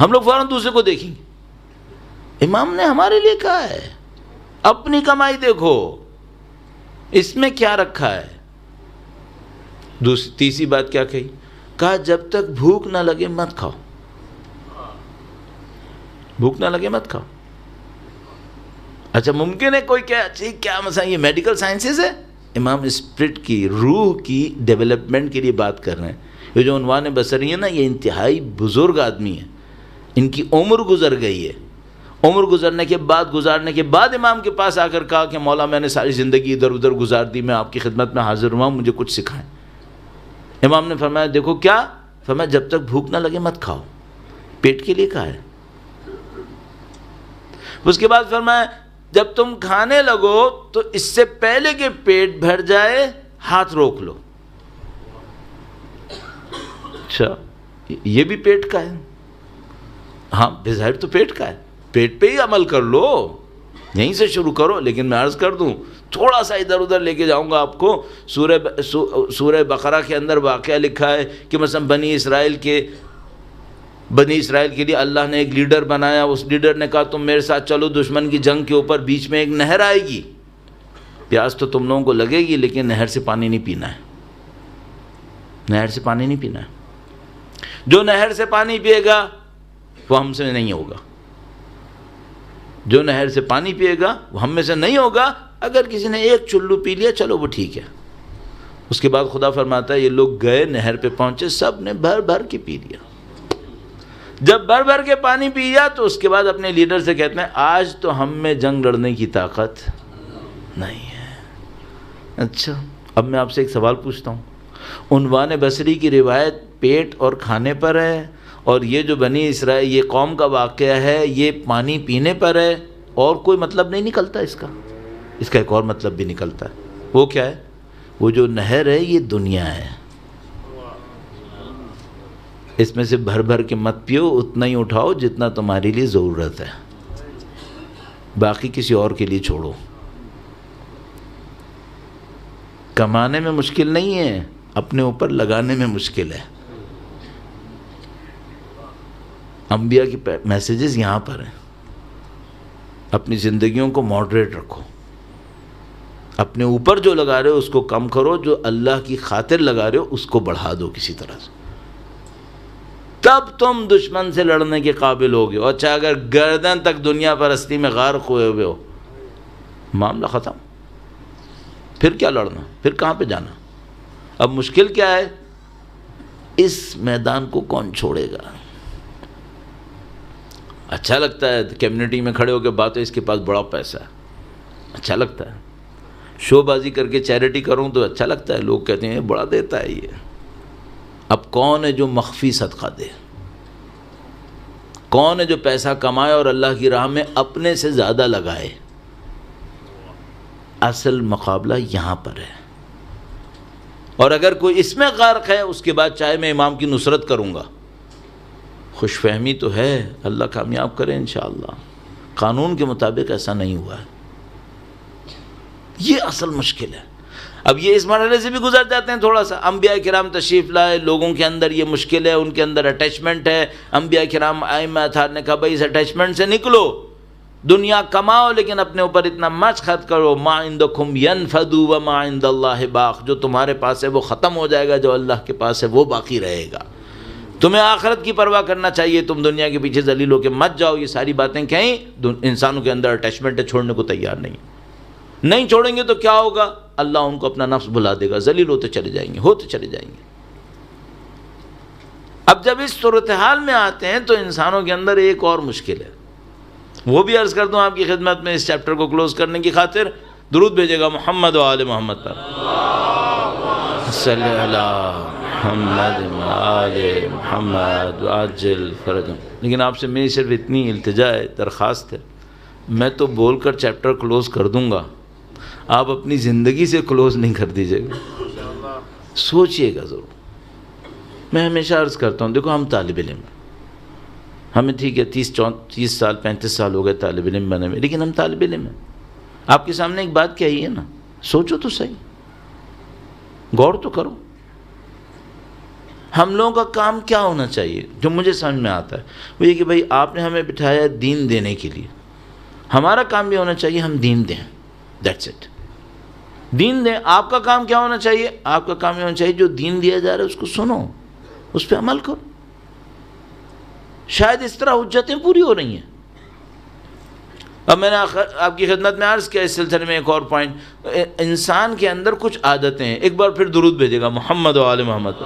ہم لوگ فوراً دوسرے کو دیکھیں گے۔ امام نے ہمارے لیے کہا ہے اپنی کمائی دیکھو، اس میں کیا رکھا ہے۔ تیسری بات کیا کہی؟ کہا جب تک بھوک نہ لگے مت کھاؤ، بھوک نہ لگے مت کھاؤ۔ اچھا ممکن ہے کوئی کیا مثلا یہ میڈیکل سائنسز ہے؟ امام اسپرٹ کی، روح کی ڈیولپمنٹ کے لیے بات کر رہے ہیں۔ یہ جو عنوان بصری ہے نا، یہ انتہائی بزرگ آدمی ہیں، ان کی عمر گزر گئی ہے، عمر گزارنے کے بعد امام کے پاس آ کر کہا کہ مولا میں نے ساری زندگی ادھر ادھر گزار دی، میں آپ کی خدمت میں حاضر ہوا ہوں، مجھے کچھ سکھائیں۔ امام نے فرمایا دیکھو کیا؟ فرمایا جب تک بھوک نہ لگے مت کھاؤ، پیٹ کے لیے کہا ہے۔ اس کے بعد فرمایا جب تم کھانے لگو تو اس سے پہلے کہ پیٹ بھر جائے ہاتھ روک لو۔ اچھا یہ بھی پیٹ کا ہے؟ ہاں بظاہر تو پیٹ کا ہے، پیٹ پہ ہی عمل کر لو، یہیں سے شروع کرو۔ لیکن میں عرض کر دوں، تھوڑا سا ادھر ادھر لے کے جاؤں گا آپ کو۔ سورہ بقرہ کے اندر واقعہ لکھا ہے کہ مثلا بنی اسرائیل کے لیے اللہ نے ایک لیڈر بنایا، اس لیڈر نے کہا تم میرے ساتھ چلو دشمن کی جنگ کے اوپر، بیچ میں ایک نہر آئے گی، پیاس تو تم لوگوں کو لگے گی لیکن نہر سے پانی نہیں پینا ہے، نہر سے پانی نہیں پینا ہے۔ جو نہر سے پانی پیے گا وہ ہم سے نہیں ہوگا، جو نہر سے پانی پیے گا وہ ہم میں سے نہیں ہوگا۔ اگر کسی نے ایک چلو پی لیا چلو وہ ٹھیک ہے۔ اس کے بعد خدا فرماتا ہے یہ لوگ گئے، نہر پہ پہنچے، سب نے بھر بھر کے پی لیا۔ جب بھر بھر کے پانی پیا تو اس کے بعد اپنے لیڈر سے کہتے ہیں آج تو ہم میں جنگ لڑنے کی طاقت نہیں ہے۔ اچھا اب میں آپ سے ایک سوال پوچھتا ہوں، عنوان بصری کی روایت پیٹ اور کھانے پر ہے، اور یہ جو بنی اسرائیل یہ قوم کا واقعہ ہے یہ پانی پینے پر ہے، اور کوئی مطلب نہیں نکلتا اس کا ایک اور مطلب بھی نکلتا ہے۔ وہ کیا ہے؟ وہ جو نہر ہے یہ دنیا ہے، اس میں سے بھر بھر کے مت پیو، اتنا ہی اٹھاؤ جتنا تمہارے لیے ضرورت ہے، باقی کسی اور کے لیے چھوڑو۔ کمانے میں مشکل نہیں ہے، اپنے اوپر لگانے میں مشکل ہے۔ انبیاء کی میسیجز یہاں پر ہیں۔ اپنی زندگیوں کو ماڈریٹ رکھو، اپنے اوپر جو لگا رہے ہو اس کو کم کرو، جو اللہ کی خاطر لگا رہے ہو اس کو بڑھا دو کسی طرح سے، تب تم دشمن سے لڑنے کے قابل ہوگے۔ اور چاہے اگر گردن تک دنیا پرستی میں غارق ہوئے ہو، معاملہ ختم، پھر کیا لڑنا، پھر کہاں پہ جانا؟ اب مشکل کیا ہے؟ اس میدان کو کون چھوڑے گا؟ اچھا لگتا ہے کمیونٹی میں کھڑے ہو کے باتیں، اس کے پاس بڑا پیسہ ہے، اچھا لگتا ہے۔ شو بازی کر کے چیریٹی کروں تو اچھا لگتا ہے، لوگ کہتے ہیں بڑا دیتا ہے یہ۔ اب کون ہے جو مخفی صدقہ دے؟ کون ہے جو پیسہ کمائے اور اللہ کی راہ میں اپنے سے زیادہ لگائے؟ اصل مقابلہ یہاں پر ہے۔ اور اگر کوئی اس میں غرق ہے، اس کے بعد چاہے میں امام کی نصرت کروں گا، خوش فہمی تو ہے، اللہ کامیاب کرے انشاءاللہ، قانون کے مطابق ایسا نہیں ہوا ہے۔ یہ اصل مشکل ہے۔ اب یہ اس مرحلے سے بھی گزر جاتے ہیں تھوڑا سا، انبیاء کرام تشریف لائے، لوگوں کے اندر یہ مشکل ہے، ان کے اندر اٹیچمنٹ ہے۔ انبیاء کرام ائمہ اطہار نے کہا بھائی اس اٹیچمنٹ سے نکلو، دنیا کماؤ لیکن اپنے اوپر اتنا مت خرچ کرو، ما عندکم ینفد وما عند اللہ باق، جو تمہارے پاس ہے وہ ختم ہو جائے گا، جو اللہ کے پاس ہے وہ باقی رہے گا۔ تمہیں آخرت کی پرواہ کرنا چاہیے، تم دنیا کے پیچھے ذلیل ہو کے مت جاؤ۔ یہ ساری باتیں کہیں انسانوں کے اندر اٹیچمنٹ ہے، چھوڑنے کو تیار نہیں چھوڑیں گے تو کیا ہوگا؟ اللہ ان کو اپنا نفس بلا دے گا، ذلیل ہوتے چلے جائیں گے۔ اب جب اس صورتحال میں آتے ہیں تو انسانوں کے اندر ایک اور مشکل ہے، وہ بھی عرض کر دوں آپ کی خدمت میں اس چیپٹر کو کلوز کرنے کی خاطر۔ درود بھیجے گا محمد و آل محمد پر، صلی اللہ محمد آل محمد وعجل فرجهم۔ لیکن آپ سے میری صرف اتنی التجا ہے، درخواست ہے، میں تو بول کر چیپٹر کلوز کر دوں گا، آپ اپنی زندگی سے کلوز نہیں کر دیجیے گا، سوچئے گا ضرور۔ میں ہمیشہ عرض کرتا ہوں، دیکھو ہم طالب علم ہیں، ہمیں ٹھیک ہے 30 سال 35 سال ہو گئے طالب علم بنے میں، لیکن ہم طالب علم ہیں۔ آپ کے سامنے ایک بات کہی ہے نا، سوچو تو صحیح، غور تو کرو۔ ہم لوگوں کا کام کیا ہونا چاہیے جو مجھے سمجھ میں آتا ہے، وہ یہ کہ بھائی آپ نے ہمیں بٹھایا ہے دین دینے کے لیے، ہمارا کام یہ ہونا چاہیے ہم دین دیں، دیٹس اٹ، دین دیں۔ آپ کا کام کیا ہونا چاہیے؟ آپ کا کام یہ ہونا چاہیے جو دین دیا جا رہا ہے اس کو سنو، اس پہ عمل کرو۔ شاید اس طرح حجتیں پوری ہو رہی ہیں۔ اب میں نے آپ کی خدمت میں عرض کیا اس سلسلے میں ایک اور پوائنٹ، انسان کے اندر کچھ عادتیں ہیں۔ ایک بار پھر درود بھیجے گا، محمد و آل محمد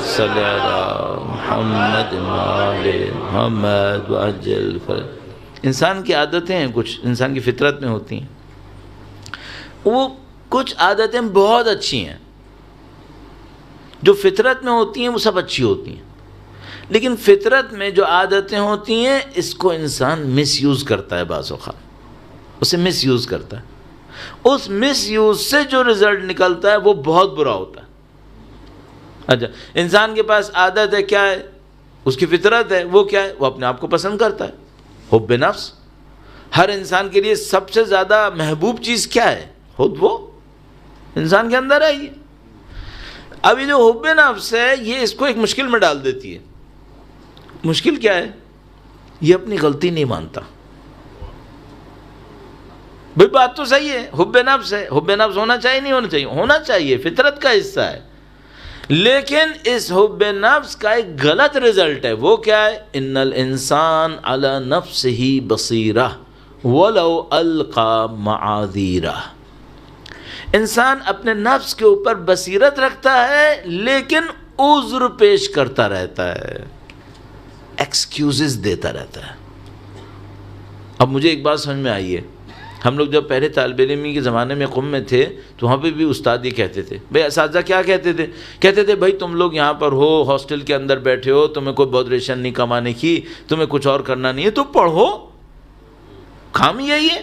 صلی اللہ محمد آل محمد وعجل فرج۔ انسان کی عادتیں ہیں، کچھ انسان کی فطرت میں ہوتی ہیں، وہ کچھ عادتیں بہت اچھی ہیں، جو فطرت میں ہوتی ہیں وہ سب اچھی ہوتی ہیں، لیکن فطرت میں جو عادتیں ہوتی ہیں اس کو انسان مس یوز کرتا ہے، بعض اوقات اسے مس یوز کرتا ہے، اس مس یوز سے جو رزلٹ نکلتا ہے وہ بہت برا ہوتا ہے۔ اچھا، انسان کے پاس عادت ہے، کیا ہے؟ اس کی فطرت ہے، وہ کیا ہے؟ وہ اپنے آپ کو پسند کرتا ہے، حب نفس۔ ہر انسان کے لیے سب سے زیادہ محبوب چیز کیا ہے؟ خود وہ انسان کے اندر ہے۔ یہ اب یہ جو حب نفس ہے یہ اس کو ایک مشکل میں ڈال دیتی ہے۔ مشکل کیا ہے؟ یہ اپنی غلطی نہیں مانتا۔ بھئی بات تو صحیح ہے، حب نفس ہے، حب نفس ہونا چاہیے نہیں ہونا چاہیے؟ ہونا چاہیے، فطرت کا حصہ ہے، لیکن اس حب نفس کا ایک غلط رزلٹ ہے۔ وہ کیا ہے؟ ان الانسان علی نفسہ بصیرہ ولو القی معاذیرہ۔ انسان اپنے نفس کے اوپر بصیرت رکھتا ہے لیکن عذر پیش کرتا رہتا ہے، ایکسکیوزز دیتا رہتا ہے۔ اب مجھے ایک بات سمجھ میں آئی ہے، ہم لوگ جب پہلے طالب علمی کے زمانے میں قم میں تھے تو وہاں پہ بھی استاد یہ کہتے تھے، بھئی اساتذہ کیا کہتے تھے؟ کہتے تھے بھائی تم لوگ یہاں پر ہو، ہاسٹل کے اندر بیٹھے ہو، تمہیں کوئی بودریشن نہیں کمانے کی، تمہیں کچھ اور کرنا نہیں ہے، تو پڑھو، کام یہی ہے،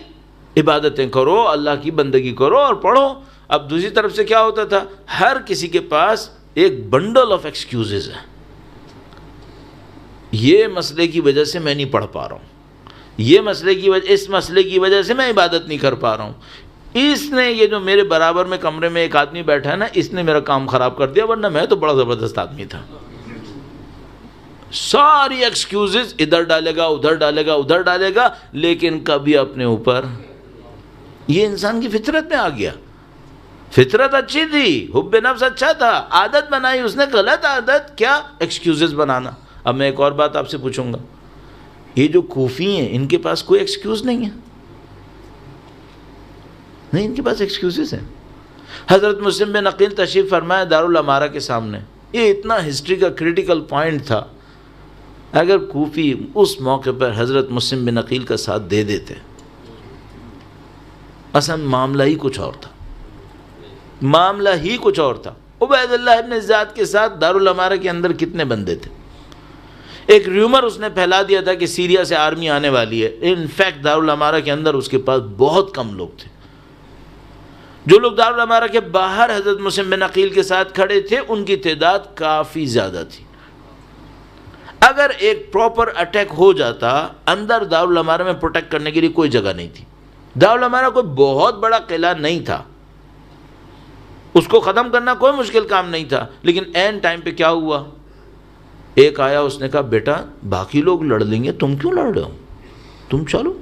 عبادتیں کرو، اللہ کی بندگی کرو اور پڑھو۔ اب دوسری طرف سے کیا ہوتا تھا؟ ہر کسی کے پاس ایک بنڈل آف ایکسکیوزز ہے، یہ مسئلے کی وجہ سے میں نہیں پڑھ پا رہا ہوں، یہ مسئلے کی وجہ، اس مسئلے کی وجہ سے میں عبادت نہیں کر پا رہا ہوں، اس نے، یہ جو میرے برابر میں کمرے میں ایک آدمی بیٹھا ہے نا، اس نے میرا کام خراب کر دیا، ورنہ میں تو بڑا زبردست آدمی تھا۔ ساری ایکسکیوزز ادھر ڈالے گا، ادھر ڈالے گا، ادھر ڈالے گا، لیکن کبھی اپنے اوپر، یہ انسان کی فطرت میں آ گیا۔ فطرت اچھی تھی، حب نفس اچھا تھا، عادت بنائی اس نے، غلط عادت، کیا؟ ایکسکیوزز بنانا۔ اب میں ایک اور بات آپ سے پوچھوں گا، یہ جو کوفی ہیں ان کے پاس کوئی ایکسکیوز نہیں ہے؟ نہیں، ان کے پاس ایکسکیوزز ہیں۔ حضرت مسلم بن عقیل تشریف فرمایا دارالامارہ کے سامنے، یہ اتنا ہسٹری کا کریٹیکل پوائنٹ تھا، اگر کوفی اس موقع پر حضرت مسلم بن عقیل کا ساتھ دے دیتے، اصل معاملہ ہی کچھ اور تھا، معاملہ ہی کچھ اور تھا۔ عبید اللہ ابن زیاد کے ساتھ دارالامارہ کے اندر کتنے بندے تھے؟ ایک ریومر اس نے پھیلا دیا تھا کہ سیریا سے آرمی آنے والی ہے، انفیکٹ دارالامارہ کے اندر اس کے پاس بہت کم لوگ تھے۔ جو لوگ دارالامارہ کے باہر حضرت مسلم بن عقیل کے ساتھ کھڑے تھے ان کی تعداد کافی زیادہ تھی۔ اگر ایک پراپر اٹیک ہو جاتا، اندر دارالامارہ میں پروٹیکٹ کرنے کے لیے کوئی جگہ نہیں تھی، دارالامارہ کوئی بہت بڑا قلعہ نہیں تھا، اس کو ختم کرنا کوئی مشکل کام نہیں تھا، لیکن این ٹائم پہ کیا ہوا؟ ایک آیا، اس نے کہا بیٹا باقی لوگ لڑ لیں گے، تم کیوں لڑ رہے ہو، تم چلو۔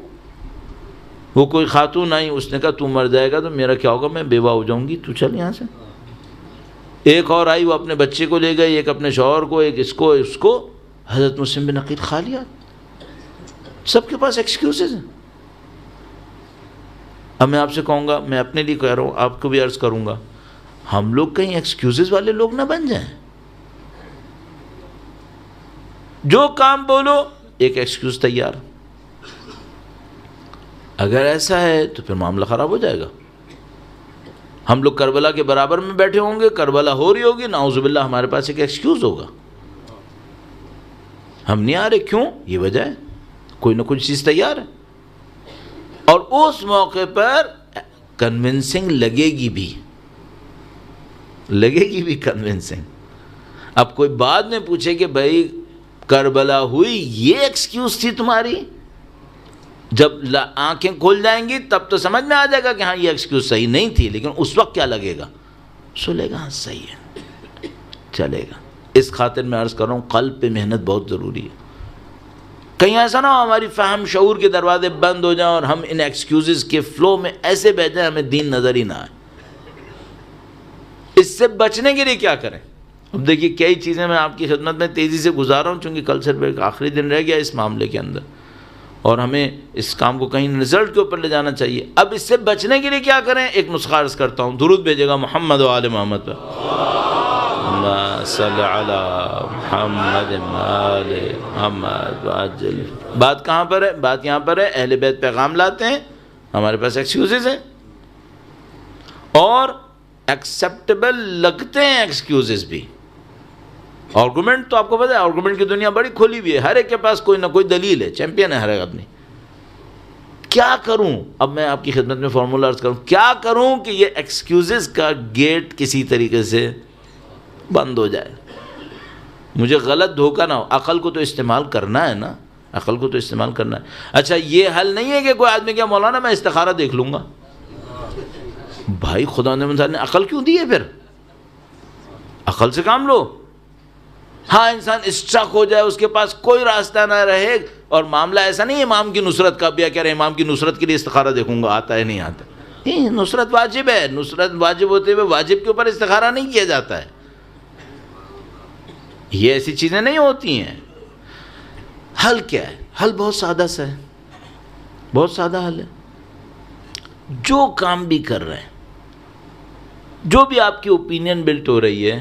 وہ کوئی خاتون آئی، اس نے کہا تو مر جائے گا تو میرا کیا ہوگا، میں بیوہ ہو جاؤں گی، تو چل یہاں سے۔ ایک اور آئی، وہ اپنے بچے کو لے گئی، ایک اپنے شوہر کو، ایک اس کو۔ حضرت مسلم بن عقیل خالیات، سب کے پاس ایکسکیوزز ہیں۔ اب میں آپ سے کہوں گا، میں اپنے لیے کہہ رہا ہوں، آپ کو بھی عرض کروں گا، ہم لوگ کہیں ایکسکیوزز والے لوگ نہ بن جائیں۔ جو کام بولو ایک ایکسکیوز تیار، اگر ایسا ہے تو پھر معاملہ خراب ہو جائے گا۔ ہم لوگ کربلا کے برابر میں بیٹھے ہوں گے، کربلا ہو رہی ہوگی، نعوذ باللہ ہمارے پاس ایک ایکسکیوز ہوگا، ہم نہیں آ رہے. کیوں؟ یہ وجہ ہے کوئی نہ کوئی چیز تیار ہے. اور اس موقع پر کنونسنگ لگے گی بھی کنونسنگ. اب کوئی بعد میں پوچھے کہ بھائی کربلا ہوئی، یہ ایکسکیوز تھی تمہاری، جب آنکھیں کھل جائیں گی تب تو سمجھ میں آ جائے گا کہ ہاں یہ ایکسکیوز صحیح نہیں تھی، لیکن اس وقت کیا لگے گا؟ سلے گا، ہاں صحیح ہے، چلے گا. اس خاطر میں عرض کر رہا ہوں قلب پہ محنت بہت ضروری ہے. کہیں ایسا نہ ہو ہماری فہم شعور کے دروازے بند ہو جائیں اور ہم ان ایکسکیوزز کے فلو میں ایسے بہ جائیں ہمیں دین نظر ہی نہ آئے. اس سے بچنے کے لیے کیا کریں؟ اب دیکھیے کئی چیزیں میں آپ کی خدمت میں تیزی سے گزار رہا ہوں، چونکہ کل صرف ایک آخری دن رہ گیا اس معاملے کے اندر، اور ہمیں اس کام کو کہیں رزلٹ کے اوپر لے جانا چاہیے. اب اس سے بچنے کے لیے کیا کریں؟ ایک نسخہ عرض کرتا ہوں، درود بھیجے گا محمد و آل محمد پر. اللہم صلی علی محمد و آل محمد وعجل. بات کہاں پر ہے؟ بات یہاں پر ہے اہل بیت پیغام لاتے ہیں، ہمارے پاس ایکسکیوزز ہیں، اور ایکسیپٹیبل لگتے ہیں ایکسکیوزز بھی. آرگومنٹ تو آپ کو پتہ ہے آرگومنٹ کی دنیا بڑی کھلی ہوئی ہے، ہر ایک کے پاس کوئی نہ کوئی دلیل ہے، چیمپئن ہے ہر ایک آدمی. کیا کروں؟ اب میں آپ کی خدمت میں فارمولہ عرض کروں، کیا کروں کہ یہ ایکسکیوزز کا گیٹ کسی طریقے سے بند ہو جائے، مجھے غلط دھوکہ نہ ہو. عقل کو تو استعمال کرنا ہے نا، عقل کو تو استعمال کرنا ہے. اچھا یہ حل نہیں ہے کہ کوئی آدمی کیا مولانا میں استخارہ دیکھ لوں گا. بھائی خدا نے عقل کیوں دی ہے؟ پھر عقل سے کام لو. ہاں انسان اسٹرک ہو جائے، اس کے پاس کوئی راستہ نہ رہے، اور معاملہ ایسا نہیں ہے امام کی نصرت کا بھی کہہ رہے امام کی نصرت کے لیے استخارہ دیکھوں گا، آتا ہے نہیں آتا. نصرت واجب ہے، نصرت واجب ہوتے ہوئے واجب کے اوپر استخارہ نہیں کیا جاتا ہے. یہ ایسی چیزیں نہیں ہوتی ہیں. حل کیا ہے؟ حل بہت سادہ سا ہے، بہت سادہ حل ہے. جو کام بھی کر رہے ہیں، جو بھی آپ کی اوپینین بلٹ ہو رہی ہے،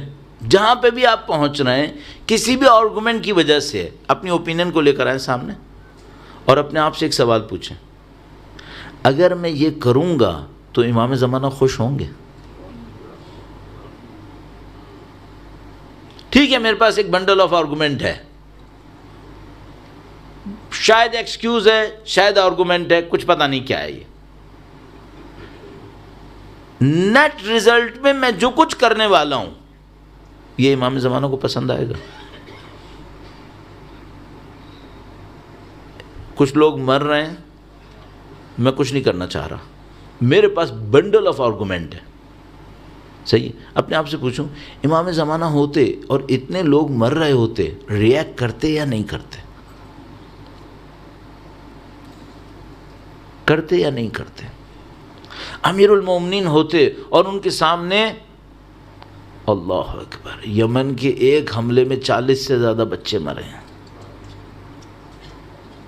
جہاں پہ بھی آپ پہنچ رہے ہیں، کسی بھی آرگومنٹ کی وجہ سے اپنی اوپینین کو لے کر آئیں سامنے اور اپنے آپ سے ایک سوال پوچھیں، اگر میں یہ کروں گا تو امام زمانہ خوش ہوں گے؟ ٹھیک ہے میرے پاس ایک بنڈل آف آرگومنٹ ہے، شاید ایکسکیوز ہے، شاید آرگومنٹ ہے، کچھ پتہ نہیں کیا ہے. یہ نیٹ ریزلٹ میں میں جو کچھ کرنے والا ہوں یہ امام زمانہ کو پسند آئے گا؟ کچھ لوگ مر رہے ہیں، میں کچھ نہیں کرنا چاہ رہا، میرے پاس بنڈل آف آرگومنٹ ہے. صحیح ہے، اپنے آپ سے پوچھوں امام زمانہ ہوتے اور اتنے لوگ مر رہے ہوتے، ریئیکٹ کرتے یا نہیں کرتے؟ کرتے یا نہیں کرتے؟ امیر المومنین ہوتے اور ان کے سامنے اللہ اکبر، یمن کے ایک حملے میں 40 سے زیادہ بچے مرے ہیں،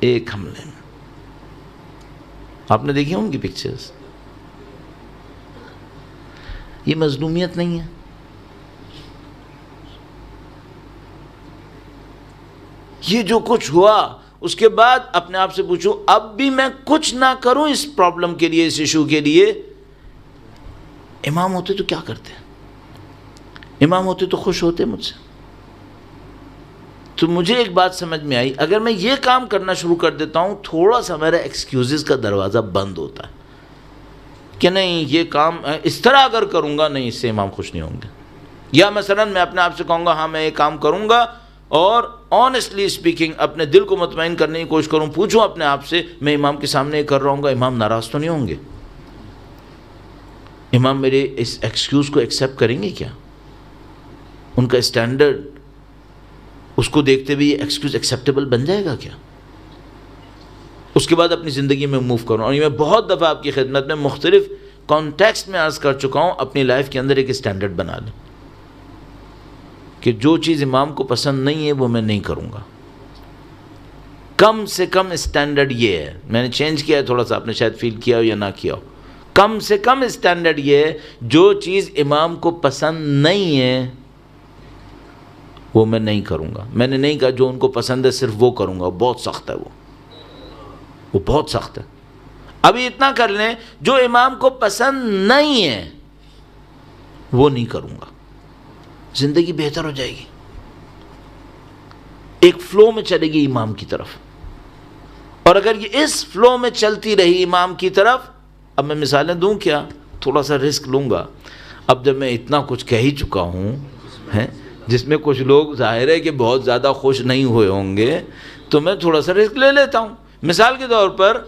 ایک حملے میں. آپ نے دیکھی ان کی پکچرز؟ یہ مظلومیت نہیں ہے؟ یہ جو کچھ ہوا اس کے بعد اپنے آپ سے پوچھو اب بھی میں کچھ نہ کروں اس پرابلم کے لیے، اس ایشو کے لیے، امام ہوتے تو کیا کرتے؟ امام ہوتے تو خوش ہوتے مجھ سے. تو مجھے ایک بات سمجھ میں آئی، اگر میں یہ کام کرنا شروع کر دیتا ہوں تھوڑا سا میرا ایکسکیوزز کا دروازہ بند ہوتا ہے کہ نہیں یہ کام اس طرح اگر کروں گا نہیں، اس سے امام خوش نہیں ہوں گے. یا مثلا میں اپنے آپ سے کہوں گا ہاں میں یہ کام کروں گا، اور آنیسٹلی اسپیکنگ اپنے دل کو مطمئن کرنے کی کوشش کروں، پوچھوں اپنے آپ سے میں امام کے سامنے یہ کر رہا ہوں گا، امام ناراض تو نہیں ہوں گے؟ امام میرے اس ایکسکیوز کو ایکسیپٹ کریں گے کیا؟ ان کا اسٹینڈرڈ اس کو دیکھتے ہوئے یہ ایکسکیوز ایکسیپٹیبل بن جائے گا کیا؟ اس کے بعد اپنی زندگی میں موو کروں. اور یہ میں بہت دفعہ آپ کی خدمت میں مختلف کانٹیکسٹ میں عرض کر چکا ہوں، اپنی لائف کے اندر ایک اسٹینڈرڈ بنا لیں کہ جو چیز امام کو پسند نہیں ہے وہ میں نہیں کروں گا. کم سے کم اسٹینڈرڈ یہ ہے، میں نے چینج کیا ہے تھوڑا سا، آپ نے شاید فیل کیا ہو یا نہ کیا ہو. کم سے کم اسٹینڈرڈ یہ ہے جو چیز امام کو پسند نہیں ہے وہ میں نہیں کروں گا. میں نے نہیں کہا جو ان کو پسند ہے صرف وہ کروں گا، بہت سخت ہے وہ بہت سخت ہے. ابھی اتنا کر لیں جو امام کو پسند نہیں ہے وہ نہیں کروں گا، زندگی بہتر ہو جائے گی، ایک فلو میں چلے گی امام کی طرف. اور اگر یہ اس فلو میں چلتی رہی امام کی طرف، اب میں مثالیں دوں کیا، تھوڑا سا رسک لوں گا. اب جب میں اتنا کچھ کہہ ہی چکا ہوں جس میں کچھ لوگ ظاہر ہے کہ بہت زیادہ خوش نہیں ہوئے ہوں گے، تو میں تھوڑا سا رسک لے لیتا ہوں. مثال کے طور پر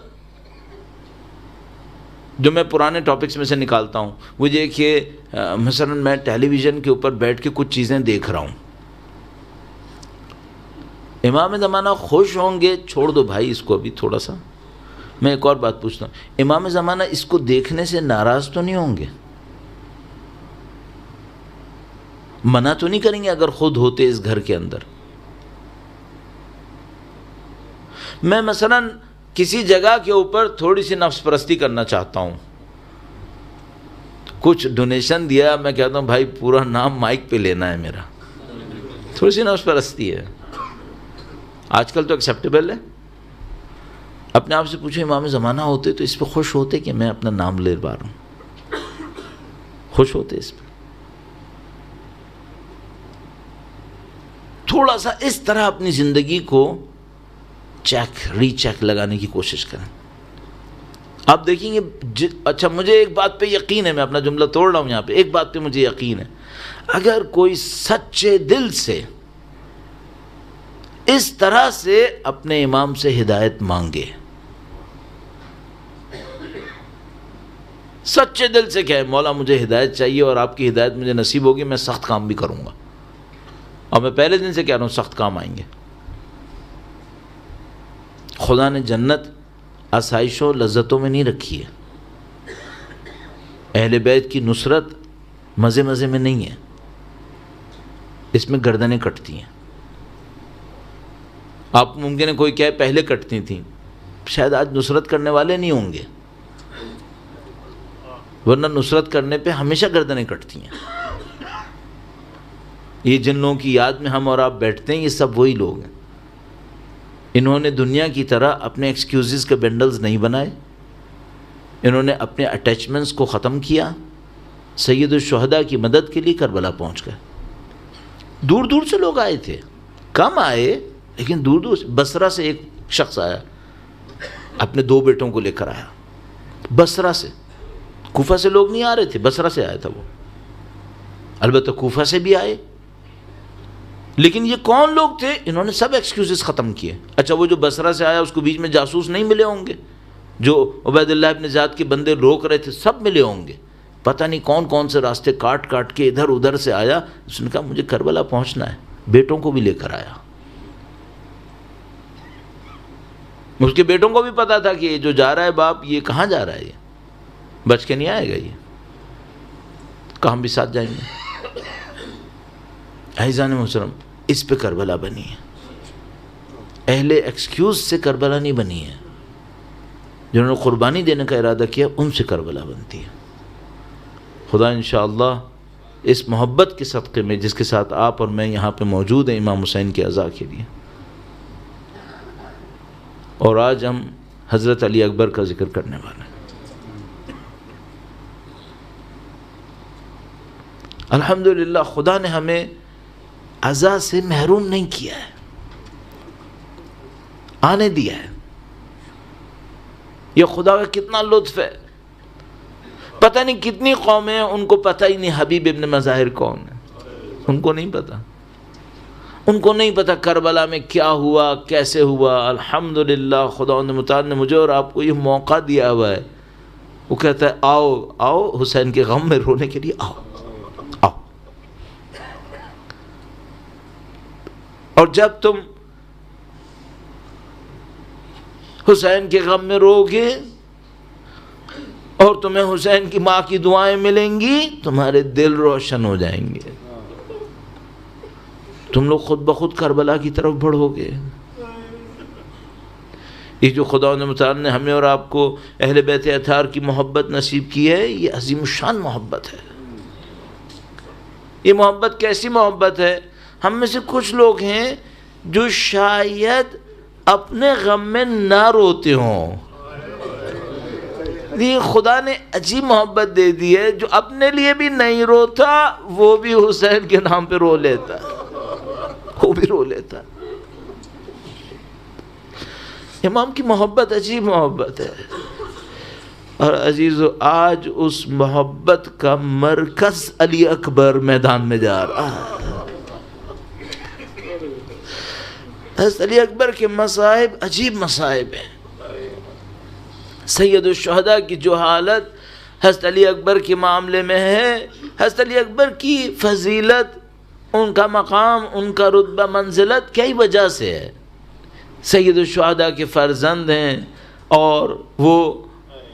جو میں پرانے ٹاپکس میں سے نکالتا ہوں وہ یہ کہ مثلا میں ٹیلی ویژن کے اوپر بیٹھ کے کچھ چیزیں دیکھ رہا ہوں. امام زمانہ خوش ہوں گے، چھوڑ دو بھائی اس کو ابھی تھوڑا سا. میں ایک اور بات پوچھتا ہوں، امام زمانہ اس کو دیکھنے سے ناراض تو نہیں ہوں گے؟ منع تو نہیں کریں گے اگر خود ہوتے اس گھر کے اندر؟ میں مثلا کسی جگہ کے اوپر تھوڑی سی نفس پرستی کرنا چاہتا ہوں، کچھ ڈونیشن دیا، میں کہتا ہوں بھائی پورا نام مائک پہ لینا ہے میرا، تھوڑی سی نفس پرستی ہے. آج کل تو ایکسیپٹیبل ہے. اپنے آپ سے پوچھو امام زمانہ ہوتے تو اس پہ خوش ہوتے کہ میں اپنا نام لے پا رہا ہوں؟ خوش ہوتے اس پہ؟ تھوڑا سا اس طرح اپنی زندگی کو ری چیک لگانے کی کوشش کریں. آپ دیکھیں گے اچھا مجھے ایک بات پہ یقین ہے، میں اپنا جملہ توڑ رہا ہوں یہاں پہ، ایک بات پہ مجھے یقین ہے، اگر کوئی سچے دل سے اس طرح سے اپنے امام سے ہدایت مانگے، سچے دل سے کہے مولا مجھے ہدایت چاہیے اور آپ کی ہدایت مجھے نصیب ہوگی، میں سخت کام بھی کروں گا، اور میں پہلے دن سے کہہ رہا ہوں سخت کام آئیں گے. خدا نے جنت آسائشوں و لذتوں میں نہیں رکھی ہے. اہل بیت کی نصرت مزے مزے میں نہیں ہے، اس میں گردنیں کٹتی ہیں. آپ ممکن ہے کوئی کہے پہلے کٹتی تھیں، شاید آج نصرت کرنے والے نہیں ہوں گے، ورنہ نصرت کرنے پہ ہمیشہ گردنیں کٹتی ہیں. یہ جن لوگوں کی یاد میں ہم اور آپ بیٹھتے ہیں یہ سب وہی لوگ ہیں. انہوں نے دنیا کی طرح اپنے ایکسکیوزز کے بنڈلز نہیں بنائے، انہوں نے اپنے اٹیچمنٹس کو ختم کیا، سید الشہداء کی مدد کے لیے کربلا پہنچ گئے. دور دور سے لوگ آئے تھے، کم آئے لیکن دور دور سے. بصرہ سے ایک شخص آیا، اپنے 2 بیٹوں کو لے کر آیا بصرہ سے. کوفہ سے لوگ نہیں آ رہے تھے، بصرہ سے آیا تھا وہ. البتہ کوفہ سے بھی آئے، لیکن یہ کون لوگ تھے؟ انہوں نے سب ایکسکیوزز ختم کیے. اچھا وہ جو بصرہ سے آیا اس کو بیچ میں جاسوس نہیں ملے ہوں گے؟ جو عبید اللہ ابن زیاد کے بندے روک رہے تھے سب ملے ہوں گے. پتہ نہیں کون کون سے راستے کاٹ کاٹ کے ادھر ادھر سے آیا. اس نے کہا مجھے کربلا پہنچنا ہے، بیٹوں کو بھی لے کر آیا. اس کے بیٹوں کو بھی پتا تھا کہ یہ جو جا رہا ہے باپ یہ کہاں جا رہا ہے، یہ بچ کے نہیں آئے گا، یہ کہاں بھی ساتھ جائیں گے. عزیزان محترم اس پہ کربلا بنی ہے. اہل ایکسکیوز سے کربلا نہیں بنی ہے. جنہوں نے قربانی دینے کا ارادہ کیا ان سے کربلا بنتی ہے. خدا انشاءاللہ اس محبت کے صدقے میں جس کے ساتھ آپ اور میں یہاں پہ موجود ہیں امام حسین کے عزا کے لیے، اور آج ہم حضرت علی اکبر کا ذکر کرنے والے ہیں. الحمدللہ خدا نے ہمیں عزا سے محروم نہیں کیا ہے، آنے دیا ہے. یہ خدا کا کتنا لطف ہے. پتہ نہیں کتنی قومیں ہیں ان کو پتہ ہی نہیں حبیب ابن مظاہر کون ہے، ان کو نہیں پتہ. ان کو نہیں پتہ کربلا میں کیا ہوا، کیسے ہوا. الحمدللہ خدا متعال نے مجھے اور آپ کو یہ موقع دیا ہوا ہے. وہ کہتا ہے آؤ آؤ حسین کے غم میں رونے کے لیے آؤ آؤ. اور جب تم حسین کے غم میں رو گے اور تمہیں حسین کی ماں کی دعائیں ملیں گی، تمہارے دل روشن ہو جائیں گے، تم لوگ خود بخود کربلا کی طرف بڑھو گے. یہ جو خدا متعال نے ہمیں اور آپ کو اہل بیت اطہار کی محبت نصیب کی ہے، یہ عظیم الشان محبت ہے. یہ محبت کیسی محبت ہے؟ ہم میں سے کچھ لوگ ہیں جو شاید اپنے غم میں نہ روتے ہوں یہ خدا نے عجیب محبت دے دی ہے، جو اپنے لیے بھی نہیں روتا وہ بھی حسین کے نام پہ رو لیتا، وہ بھی رو لیتا۔ امام کی محبت عجیب محبت ہے، اور عزیزو آج اس محبت کا مرکز علی اکبر میدان میں جا رہا ہے۔ حضرت علی اکبر کے مصائب عجیب مصائب ہیں۔ سید الشہداء کی جو حالت حضرت علی اکبر کے معاملے میں ہے، حضرت علی اکبر کی فضیلت، ان کا مقام، ان کا رتبہ منزلت کئی وجہ سے ہے۔ سید الشہداء کے فرزند ہیں، اور وہ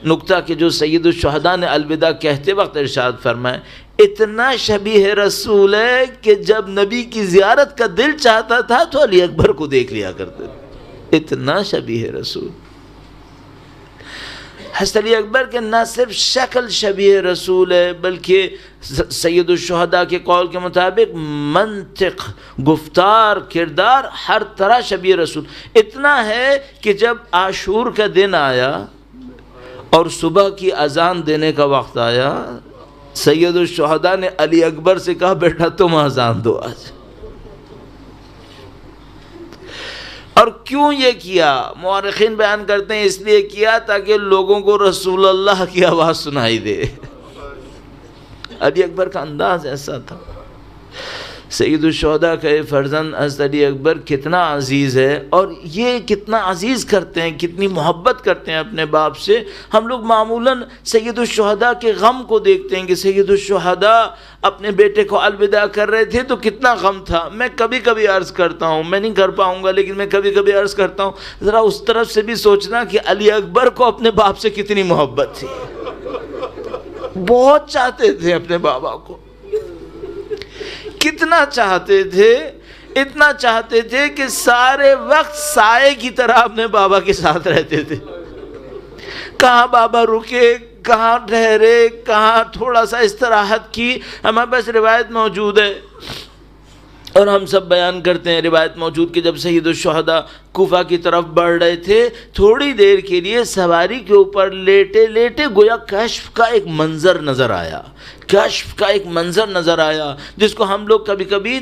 نقطہ کہ جو سید الشہداء نے الوداع کہتے وقت ارشاد فرمائے، اتنا شبیہ رسول ہے کہ جب نبی کی زیارت کا دل چاہتا تھا تو علی اکبر کو دیکھ لیا کرتے تھے، اتنا شبیہ رسول۔ حضرت علی اکبر کے نہ صرف شکل شبیہ رسول ہے، بلکہ سید الشہداء کے قول کے مطابق منطق، گفتار، کردار ہر طرح شبیہ رسول۔ اتنا ہے کہ جب عاشور کا دن آیا اور صبح کی اذان دینے کا وقت آیا، سید الشہداء نے علی اکبر سے کہا بیٹا تم اذان دو آج۔ اور کیوں یہ کیا؟ مورخین بیان کرتے ہیں اس لیے کیا تاکہ لوگوں کو رسول اللہ کی آواز سنائی دے۔ علی اکبر کا انداز ایسا تھا۔ سید الشہداء کا یہ فرزند حضرت علی اکبر کتنا عزیز ہے، اور یہ کتنا عزیز کرتے ہیں، کتنی محبت کرتے ہیں اپنے باپ سے۔ ہم لوگ معمولاً سید الشہداء کے غم کو دیکھتے ہیں کہ سید الشہداء اپنے بیٹے کو الوداع کر رہے تھے تو کتنا غم تھا۔ میں کبھی کبھی عرض کرتا ہوں، میں نہیں کر پاؤں گا لیکن میں کبھی کبھی عرض کرتا ہوں، ذرا اس طرف سے بھی سوچنا کہ علی اکبر کو اپنے باپ سے کتنی محبت تھی، بہت چاہتے تھے اپنے بابا کو، کتنا چاہتے تھے، اتنا چاہتے تھے کہ سارے وقت سائے کی طرح اپنے بابا کے ساتھ رہتے تھے۔ کہاں بابا رکے، کہاں ٹھہرے، کہاں تھوڑا سا استراحت کی، ہمارے پاس روایت موجود ہے اور ہم سب بیان کرتے ہیں، روایت موجود کہ جب سید الشہداء کوفہ کی طرف بڑھ رہے تھے، تھوڑی دیر کے لیے سواری کے اوپر لیٹے لیٹے گویا کشف کا ایک منظر نظر آیا، کشف کا ایک منظر نظر آیا، جس کو ہم لوگ کبھی کبھی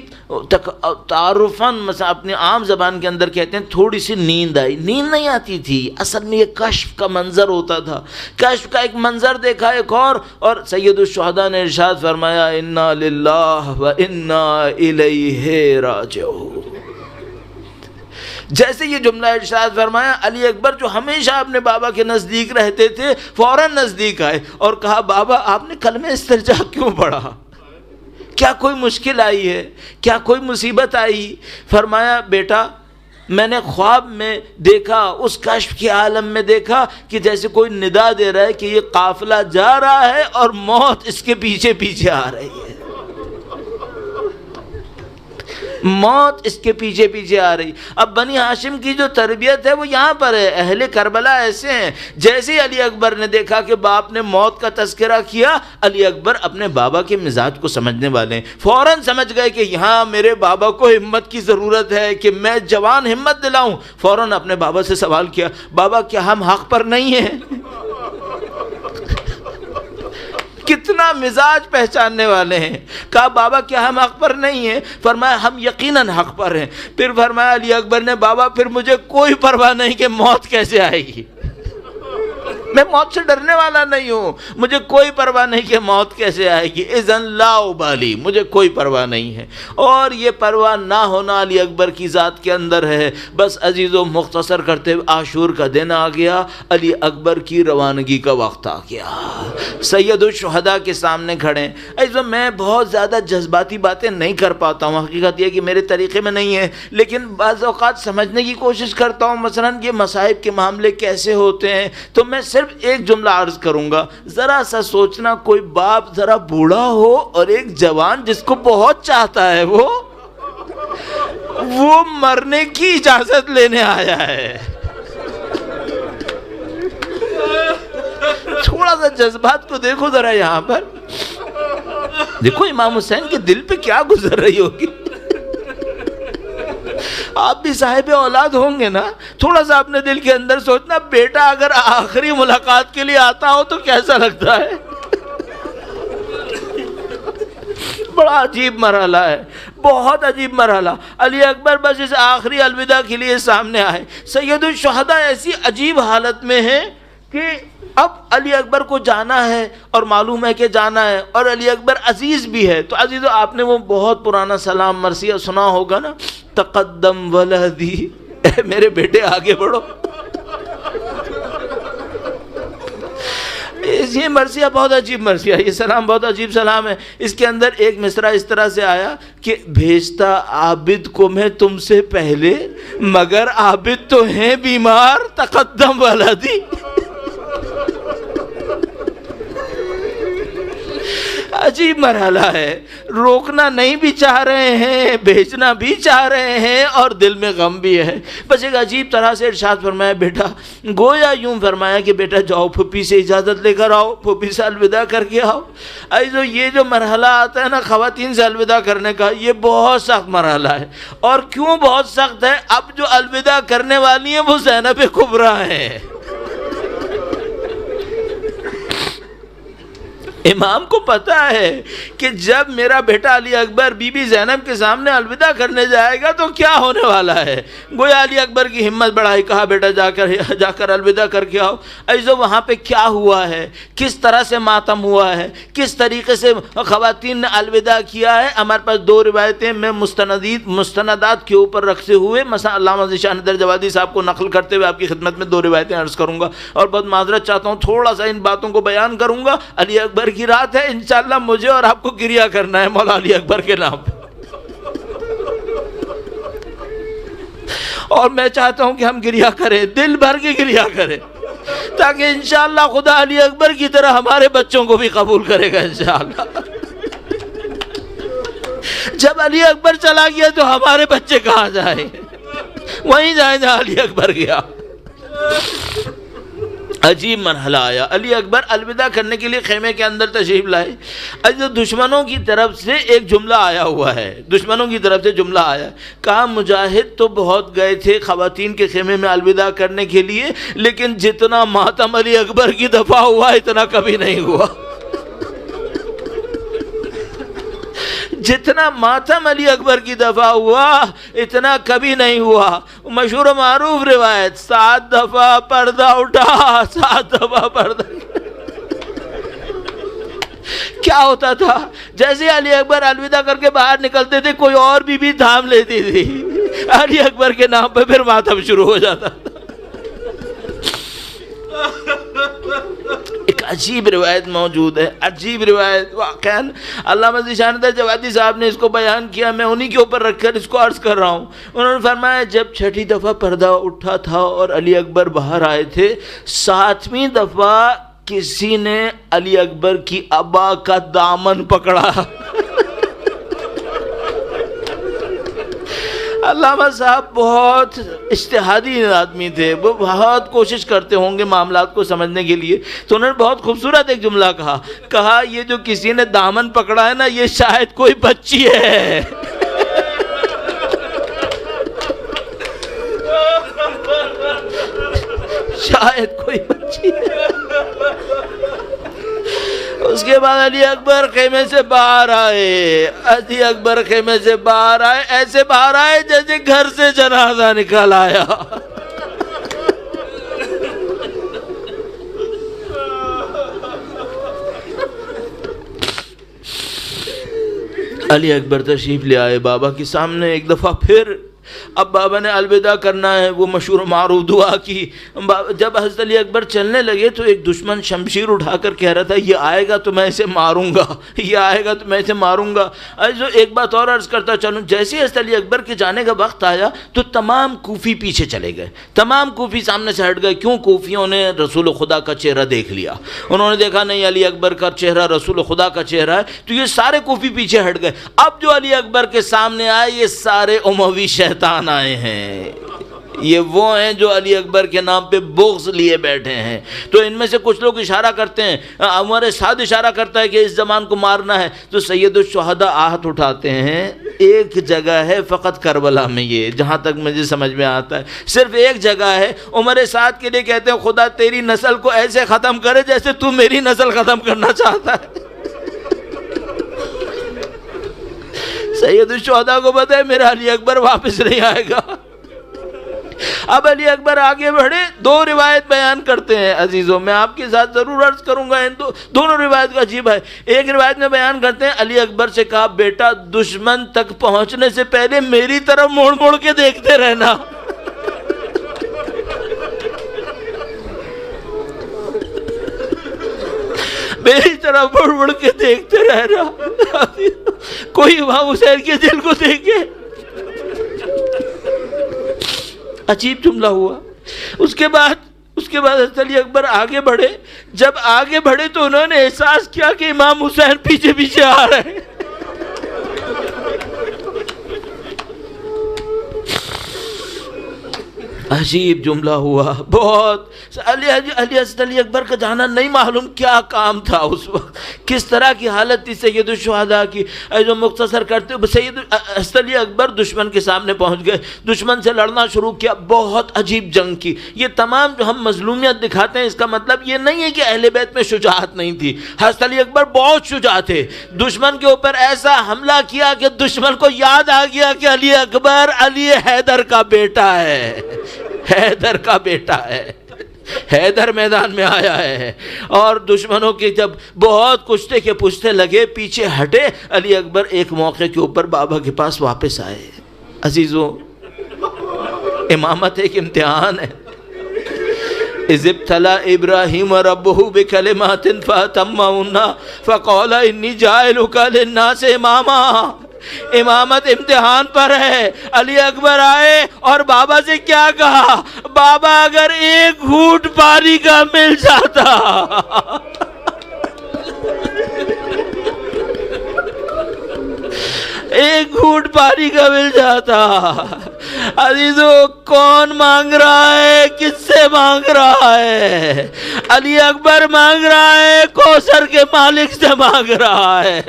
تعارفاً مثلا اپنی عام زبان کے اندر کہتے ہیں تھوڑی سی نیند آئی۔ نیند نہیں آتی تھی، اصل میں یہ کشف کا منظر ہوتا تھا۔ کشف کا ایک منظر دیکھا ایک اور سید الشہداء نے ارشاد فرمایا انا للہ و انا الیہ راجعون۔ جیسے یہ جملہ ارشاد فرمایا، علی اکبر جو ہمیشہ اپنے بابا کے نزدیک رہتے تھے فوراً نزدیک آئے اور کہا بابا آپ نے کلمہ استرجاع کیوں پڑھا؟ کیا کوئی مشکل آئی ہے؟ کیا کوئی مصیبت آئی؟ فرمایا بیٹا میں نے خواب میں دیکھا، اس کشف کے عالم میں دیکھا کہ جیسے کوئی ندا دے رہا ہے کہ یہ قافلہ جا رہا ہے اور موت اس کے پیچھے پیچھے آ رہی ہے، موت اس کے پیچھے پیچھے آ رہی۔ اب بنی ہاشم کی جو تربیت ہے وہ یہاں پر ہے۔ اہل کربلا ایسے ہیں، جیسے ہی علی اکبر نے دیکھا کہ باپ نے موت کا تذکرہ کیا، علی اکبر اپنے بابا کے مزاج کو سمجھنے والے ہیں، فوراً سمجھ گئے کہ یہاں میرے بابا کو ہمت کی ضرورت ہے کہ میں جوان ہمت دلاؤں۔ فوراً اپنے بابا سے سوال کیا بابا کیا ہم حق پر نہیں ہیں؟ کتنا مزاج پہچاننے والے ہیں۔ کہا بابا کیا ہم حق پر نہیں ہیں؟ فرمایا ہم یقیناً حق پر ہیں۔ پھر فرمایا علی اکبر نے بابا پھر مجھے کوئی پرواہ نہیں کہ موت کیسے آئے گی، میں موت سے ڈرنے والا نہیں ہوں، مجھے کوئی پرواہ نہیں کہ موت کیسے آئے گی، اذن لا ابالی، مجھے کوئی پرواہ نہیں ہے۔ اور یہ پرواہ نہ ہونا علی اکبر کی ذات کے اندر ہے۔ بس عزیزو مختصر کرتے ہوئے عاشور کا دن آ گیا، علی اکبر کی روانگی کا وقت آ گیا، سید الشہداء کے سامنے کھڑے۔ عزیزو میں بہت زیادہ جذباتی باتیں نہیں کر پاتا ہوں، حقیقت یہ کہ میرے طریقے میں نہیں ہے، لیکن بعض اوقات سمجھنے کی کوشش کرتا ہوں مثلاً یہ مصائب کے معاملے کیسے ہوتے ہیں۔ تو میں صرف ایک جملہ عرض کروں گا، ذرا سا سوچنا کوئی باپ ذرا بوڑھا ہو اور ایک جوان جس کو بہت چاہتا ہے وہ مرنے کی اجازت لینے آیا ہے۔ تھوڑا سا جذبات کو دیکھو ذرا، یہاں پر دیکھو امام حسین کے دل پہ کیا گزر رہی ہوگی۔ آپ بھی صاحب اولاد ہوں گے نا، تھوڑا سا اپنے دل کے اندر سوچنا، بیٹا اگر آخری ملاقات کے لیے آتا ہو تو کیسا لگتا ہے؟ بڑا عجیب مرحلہ ہے، بہت عجیب مرحلہ۔ علی اکبر بس اس آخری الوداع کے لیے سامنے آئے۔ سید الشہداء ایسی عجیب حالت میں ہے کہ اب علی اکبر کو جانا ہے اور معلوم ہے کہ جانا ہے، اور علی اکبر عزیز بھی ہے۔ تو عزیزو، آپ نے وہ بہت پرانا سلام مرثیہ سنا ہوگا نا، تقدم ولدی، اے میرے بیٹے آگے بڑھو۔ یہ مرثیہ بہت عجیب مرثیہ، یہ سلام بہت عجیب سلام ہے۔ اس کے اندر ایک مصرع اس طرح سے آیا کہ بھیجتا عابد کو میں تم سے پہلے، مگر عابد تو ہیں بیمار، تقدم ولدی۔ عجیب مرحلہ ہے، روکنا نہیں بھی چاہ رہے ہیں، بھیجنا بھی چاہ رہے ہیں، اور دل میں غم بھی ہے۔ بس ایک عجیب طرح سے ارشاد فرمایا، بیٹا، گویا یوں فرمایا کہ بیٹا جاؤ پھوپھی سے اجازت لے کر آؤ، پھوپھی سے الوداع کر کے آؤ۔ ایسو یہ جو مرحلہ آتا ہے نا خواتین سے الوداع کرنے کا، یہ بہت سخت مرحلہ ہے۔ اور کیوں بہت سخت ہے؟ اب جو الوداع کرنے والی ہیں وہ زینب کبریٰ ہیں۔ امام کو پتا ہے کہ جب میرا بیٹا علی اکبر بی بی زینب کے سامنے الوداع کرنے جائے گا تو کیا ہونے والا ہے۔ گویا علی اکبر کی ہمت بڑھائی، کہا بیٹا جا کر الوداع کر کے آؤ۔ ایسو وہاں پہ کیا ہوا ہے، کس طرح سے ماتم ہوا ہے، کس طریقے سے خواتین نے الوداع کیا ہے، ہمارے پاس دو روایتیں میں مستندات کے اوپر رکھتے ہوئے مثلا علامہ ذیشان ندر جوادی صاحب کو نقل کرتے ہوئے آپ کی خدمت میں دو روایتیں عرض کروں گا، اور بہت معذرت چاہتا ہوں، تھوڑا سا ان باتوں کو بیان کروں گا۔ علی اکبر کی رات ہے، انشاءاللہ مجھے اور آپ کو گریہ کرنا ہے مولا علی اکبر کے نام پہ، اور میں چاہتا ہوں کہ ہم گریہ کریں، دل بھر کے گریہ کریں، تاکہ انشاءاللہ خدا علی اکبر کی طرح ہمارے بچوں کو بھی قبول کرے گا انشاءاللہ۔ جب علی اکبر چلا گیا تو ہمارے بچے کہاں جائیں؟ وہیں جائیں جہاں علی اکبر گیا۔ عجیب مرحلہ آیا۔ علی اکبر الوداع کرنے کے لیے خیمے کے اندر تشریف لائے۔ دشمنوں کی طرف سے ایک جملہ آیا ہوا ہے، دشمنوں کی طرف سے جملہ آیا، کہا مجاہد تو بہت گئے تھے خواتین کے خیمے میں الوداع کرنے کے لیے، لیکن جتنا ماتم علی اکبر کی دفعہ ہوا اتنا کبھی نہیں ہوا۔ جتنا ماتم علی اکبر کی دفعہ ہوا اتنا کبھی نہیں ہوا۔ مشہور و معروف روایت، 7 دفعہ پردہ اٹھا، 7 دفعہ پردہ۔ کیا ہوتا تھا؟ جیسے علی اکبر الوداع کر کے باہر نکلتے تھے، کوئی اور بھی تھام لیتی تھی، علی اکبر کے نام پہ پھر ماتم شروع ہو جاتا تھا۔ ایک عجیب روایت موجود ہے، عجیب روایت واقعا علامہ ذیشان ندر جوادی صاحب نے اس کو بیان کیا، میں انہی کے اوپر رکھ کر اس کو عرض کر رہا ہوں۔ انہوں نے فرمایا جب 6ٹھی دفعہ پردہ اٹھا تھا اور علی اکبر باہر آئے تھے، 7ویں دفعہ کسی نے علی اکبر کی ابا کا دامن پکڑا۔ علامہ صاحب بہت اجتہادی آدمی تھے، وہ بہت کوشش کرتے ہوں گے معاملات کو سمجھنے کے لیے، تو انہوں نے بہت خوبصورت ایک جملہ کہا یہ جو کسی نے دامن پکڑا ہے نا، یہ شاید کوئی بچی ہے۔ شاید کوئی بچی ہے۔ اس کے بعد علی اکبر خیمے سے باہر آئے، علی اکبر خیمے سے باہر آئے، ایسے باہر آئے جیسے گھر سے جنازہ نکل آیا۔ علی اکبر تشریف لے آئے بابا کے سامنے ایک دفعہ پھر۔ اب بابا نے الوداع کرنا ہے، وہ مشہور و معروف دعا کی۔ جب حضرت علی اکبر چلنے لگے تو ایک دشمن شمشیر اٹھا کر کہہ رہا تھا یہ آئے گا تو میں اسے ماروں گا، یہ آئے گا تو میں اسے ماروں گا۔ ایک بات اور عرض کرتا چلوں، جیسے حضرت علی اکبر کے جانے کا وقت آیا تو تمام کوفی پیچھے چلے گئے، تمام کوفی سامنے سے ہٹ گئے۔ کیوں؟ کوفیوں نے رسول خدا کا چہرہ دیکھ لیا، انہوں نے دیکھا نہیں علی اکبر کا چہرہ رسول خدا کا چہرہ ہے، تو یہ سارے کوفی پیچھے ہٹ گئے۔ اب جو علی اکبر کے سامنے آئے یہ سارے اموی شیطان آئے ہیں، یہ وہ ہیں جو علی اکبر کے نام پہ بغض لیے بیٹھے ہیں۔ تو ان میں سے کچھ لوگ اشارہ کرتے ہیں، عمر سعد اشارہ کرتا ہے کہ اس زمان کو مارنا ہے، تو سید الشہداء آہت اٹھاتے ہیں ایک جگہ ہے فقط کربلا میں، یہ جہاں تک مجھے سمجھ میں آتا ہے صرف ایک جگہ ہے۔ عمر سعد کے لیے کہتے ہیں خدا تیری نسل کو ایسے ختم کرے جیسے تو میری نسل ختم کرنا چاہتا ہے۔ سید الشہداء کو پتہ ہے میرا علی اکبر واپس نہیں آئے گا۔ اب علی اکبر آگے بڑھے، دو روایت بیان کرتے ہیں عزیزوں، میں آپ کے ساتھ ضرور عرض کروں گا، ان دونوں روایت کا عجیب ہے۔ ایک روایت میں بیان کرتے ہیں علی اکبر سے کہا بیٹا دشمن تک پہنچنے سے پہلے میری طرف موڑ موڑ کے دیکھتے رہنا۔ میری طرف مڑ مڑ کے دیکھتے رہنا، کوئی امام حسین کے دل کو دیکھے۔ عجیب جملہ ہوا۔ اس کے بعد حضرت علی اکبر آگے بڑھے، جب آگے بڑھے تو انہوں نے احساس کیا کہ امام حسین پیچھے پیچھے آ رہے ہیں۔ عجیب جملہ ہوا بہت۔ علی اکبر کا جانا نہیں معلوم کیا کام تھا اس وقت، کس طرح کی حالت تھی سید الشہداء کی۔ جو مختصر کرتے سید علی اکبر دشمن کے سامنے پہنچ گئے، دشمن سے لڑنا شروع کیا، بہت عجیب جنگ کی۔ یہ تمام جو ہم مظلومیت دکھاتے ہیں اس کا مطلب یہ نہیں ہے کہ اہل بیت میں شجاعت نہیں تھی۔ حضرت علی اکبر بہت شجاع تھے، دشمن کے اوپر ایسا حملہ کیا کہ دشمن کو یاد آ گیا کہ علی اکبر علی حیدر کا بیٹا ہے، حیدر کا بیٹا ہے، حیدر میدان میں آیا ہے۔ اور دشمنوں کے جب بہت کشتے کے پشتے لگے، پیچھے ہٹے، علی اکبر ایک موقع کے اوپر بابا کے پاس واپس آئے۔ عزیزوں امامت ایک امتحان ہے۔ اذ ابتلى ابراہیم ربہ بکلمات فاتمہن فقال انی جاعلک للناس اماما۔ امامت امتحان پر ہے۔ علی اکبر آئے اور بابا سے کیا کہا؟ بابا اگر ایک گھونٹ پانی کا مل جاتا، ایک گھونٹ پانی کا مل جاتا۔ عزیزو کون مانگ رہا ہے؟ کس سے مانگ رہا ہے؟ علی اکبر مانگ رہا ہے، کوثر کے مالک سے مانگ رہا ہے۔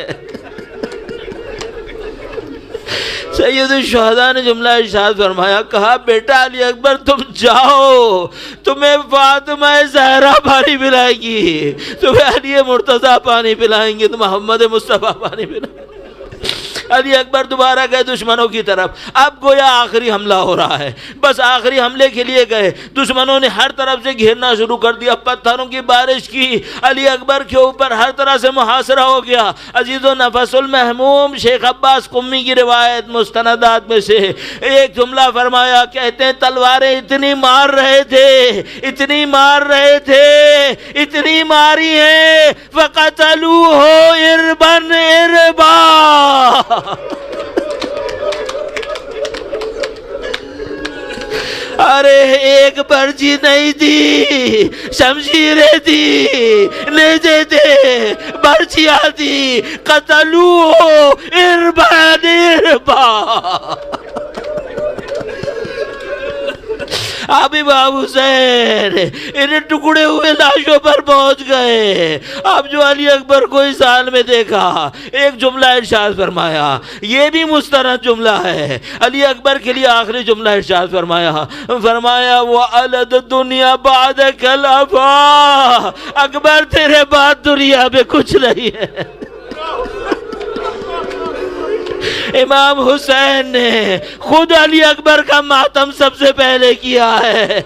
سید الشہداء نے جملہ ارشاد فرمایا، کہا بیٹا علی اکبر تم جاؤ، تمہیں فاطمہ زہرا پانی پلائے گی، تمہیں علی مرتضیٰ پانی پلائیں گے، تو محمد مصطفیٰ پانی پلائیں گے۔ علی اکبر دوبارہ گئے دشمنوں کی طرف۔ اب گویا آخری حملہ ہو رہا ہے، بس آخری حملے کے لیے گئے۔ دشمنوں نے ہر طرف سے گھیرنا شروع کر دیا، پتھروں کی بارش کی، علی اکبر کے اوپر ہر طرح سے محاصرہ ہو گیا۔ عزیز و نفس المحموم شیخ عباس قمی کی روایت مستندات میں سے ایک جملہ فرمایا، کہتے ہیں تلواریں اتنی مار رہے تھے، اتنی مار رہے تھے، اتنی ماری ہیں فَقَتَلُوهُ إِرْبًا إِرْبًا۔ ارے ایک پرچی نہیں تھی، شمشیریں تھی، نیزے تھے، پرچیاں تھی، قتلوه إِرْبًا إِرْبًا۔ اب امام حسین ان ٹکڑے ہوئے لاشوں پر پہنچ گئے۔ اب جو علی اکبر کو اس حال میں دیکھا، ایک جملہ ارشاد فرمایا، یہ بھی مستند جملہ ہے، علی اکبر کے لیے آخری جملہ ارشاد فرمایا، وَأَلَدَ الدُّنْيَا بَعْدَكَ الْأَفَا۔ اکبر تیرے بعد دنیا میں کچھ نہیں ہے۔ امام حسین نے خود علی اکبر کا ماتم سب سے پہلے کیا ہے۔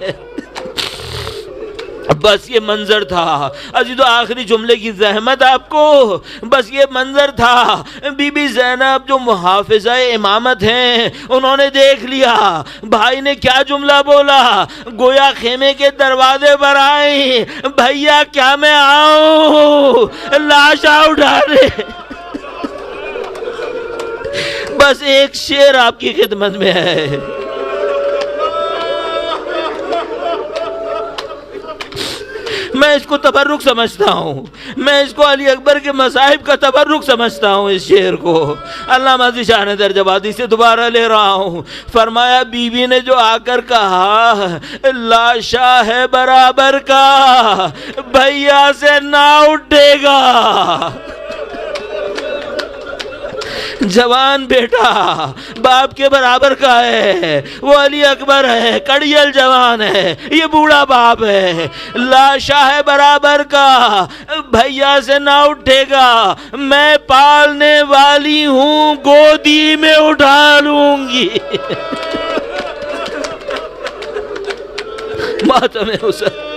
بس یہ منظر تھا عزیزو، آخری جملے کی زحمت آپ کو، بس یہ منظر تھا۔ بی بی زینب جو محافظہ امامت ہیں، انہوں نے دیکھ لیا بھائی نے کیا جملہ بولا، گویا خیمے کے دروازے پر آئی، بھیا کیا میں آؤں لاشا اٹھانے؟ بس ایک شعر آپ کی خدمت میں ہے، میں اس کو تبرک سمجھتا ہوں، میں اس کو علی اکبر کے مصائب کا تبرک سمجھتا ہوں اس شعر کو۔ علامہ ذیشان درجوادی سے دوبارہ لے رہا ہوں، فرمایا بیوی نے جو آ کر کہا لاشا ہے برابر کا بھیا سے نہ اٹھے گا، جوان بیٹا باپ کے برابر کا ہے، وہ علی اکبر ہے، کڑیل جوان ہے، یہ بوڑھا باپ ہے، لاشا ہے برابر کا بھیا سے نہ اٹھے گا، میں پالنے والی ہوں گودی میں اٹھا لوں گی۔ ماتم حسین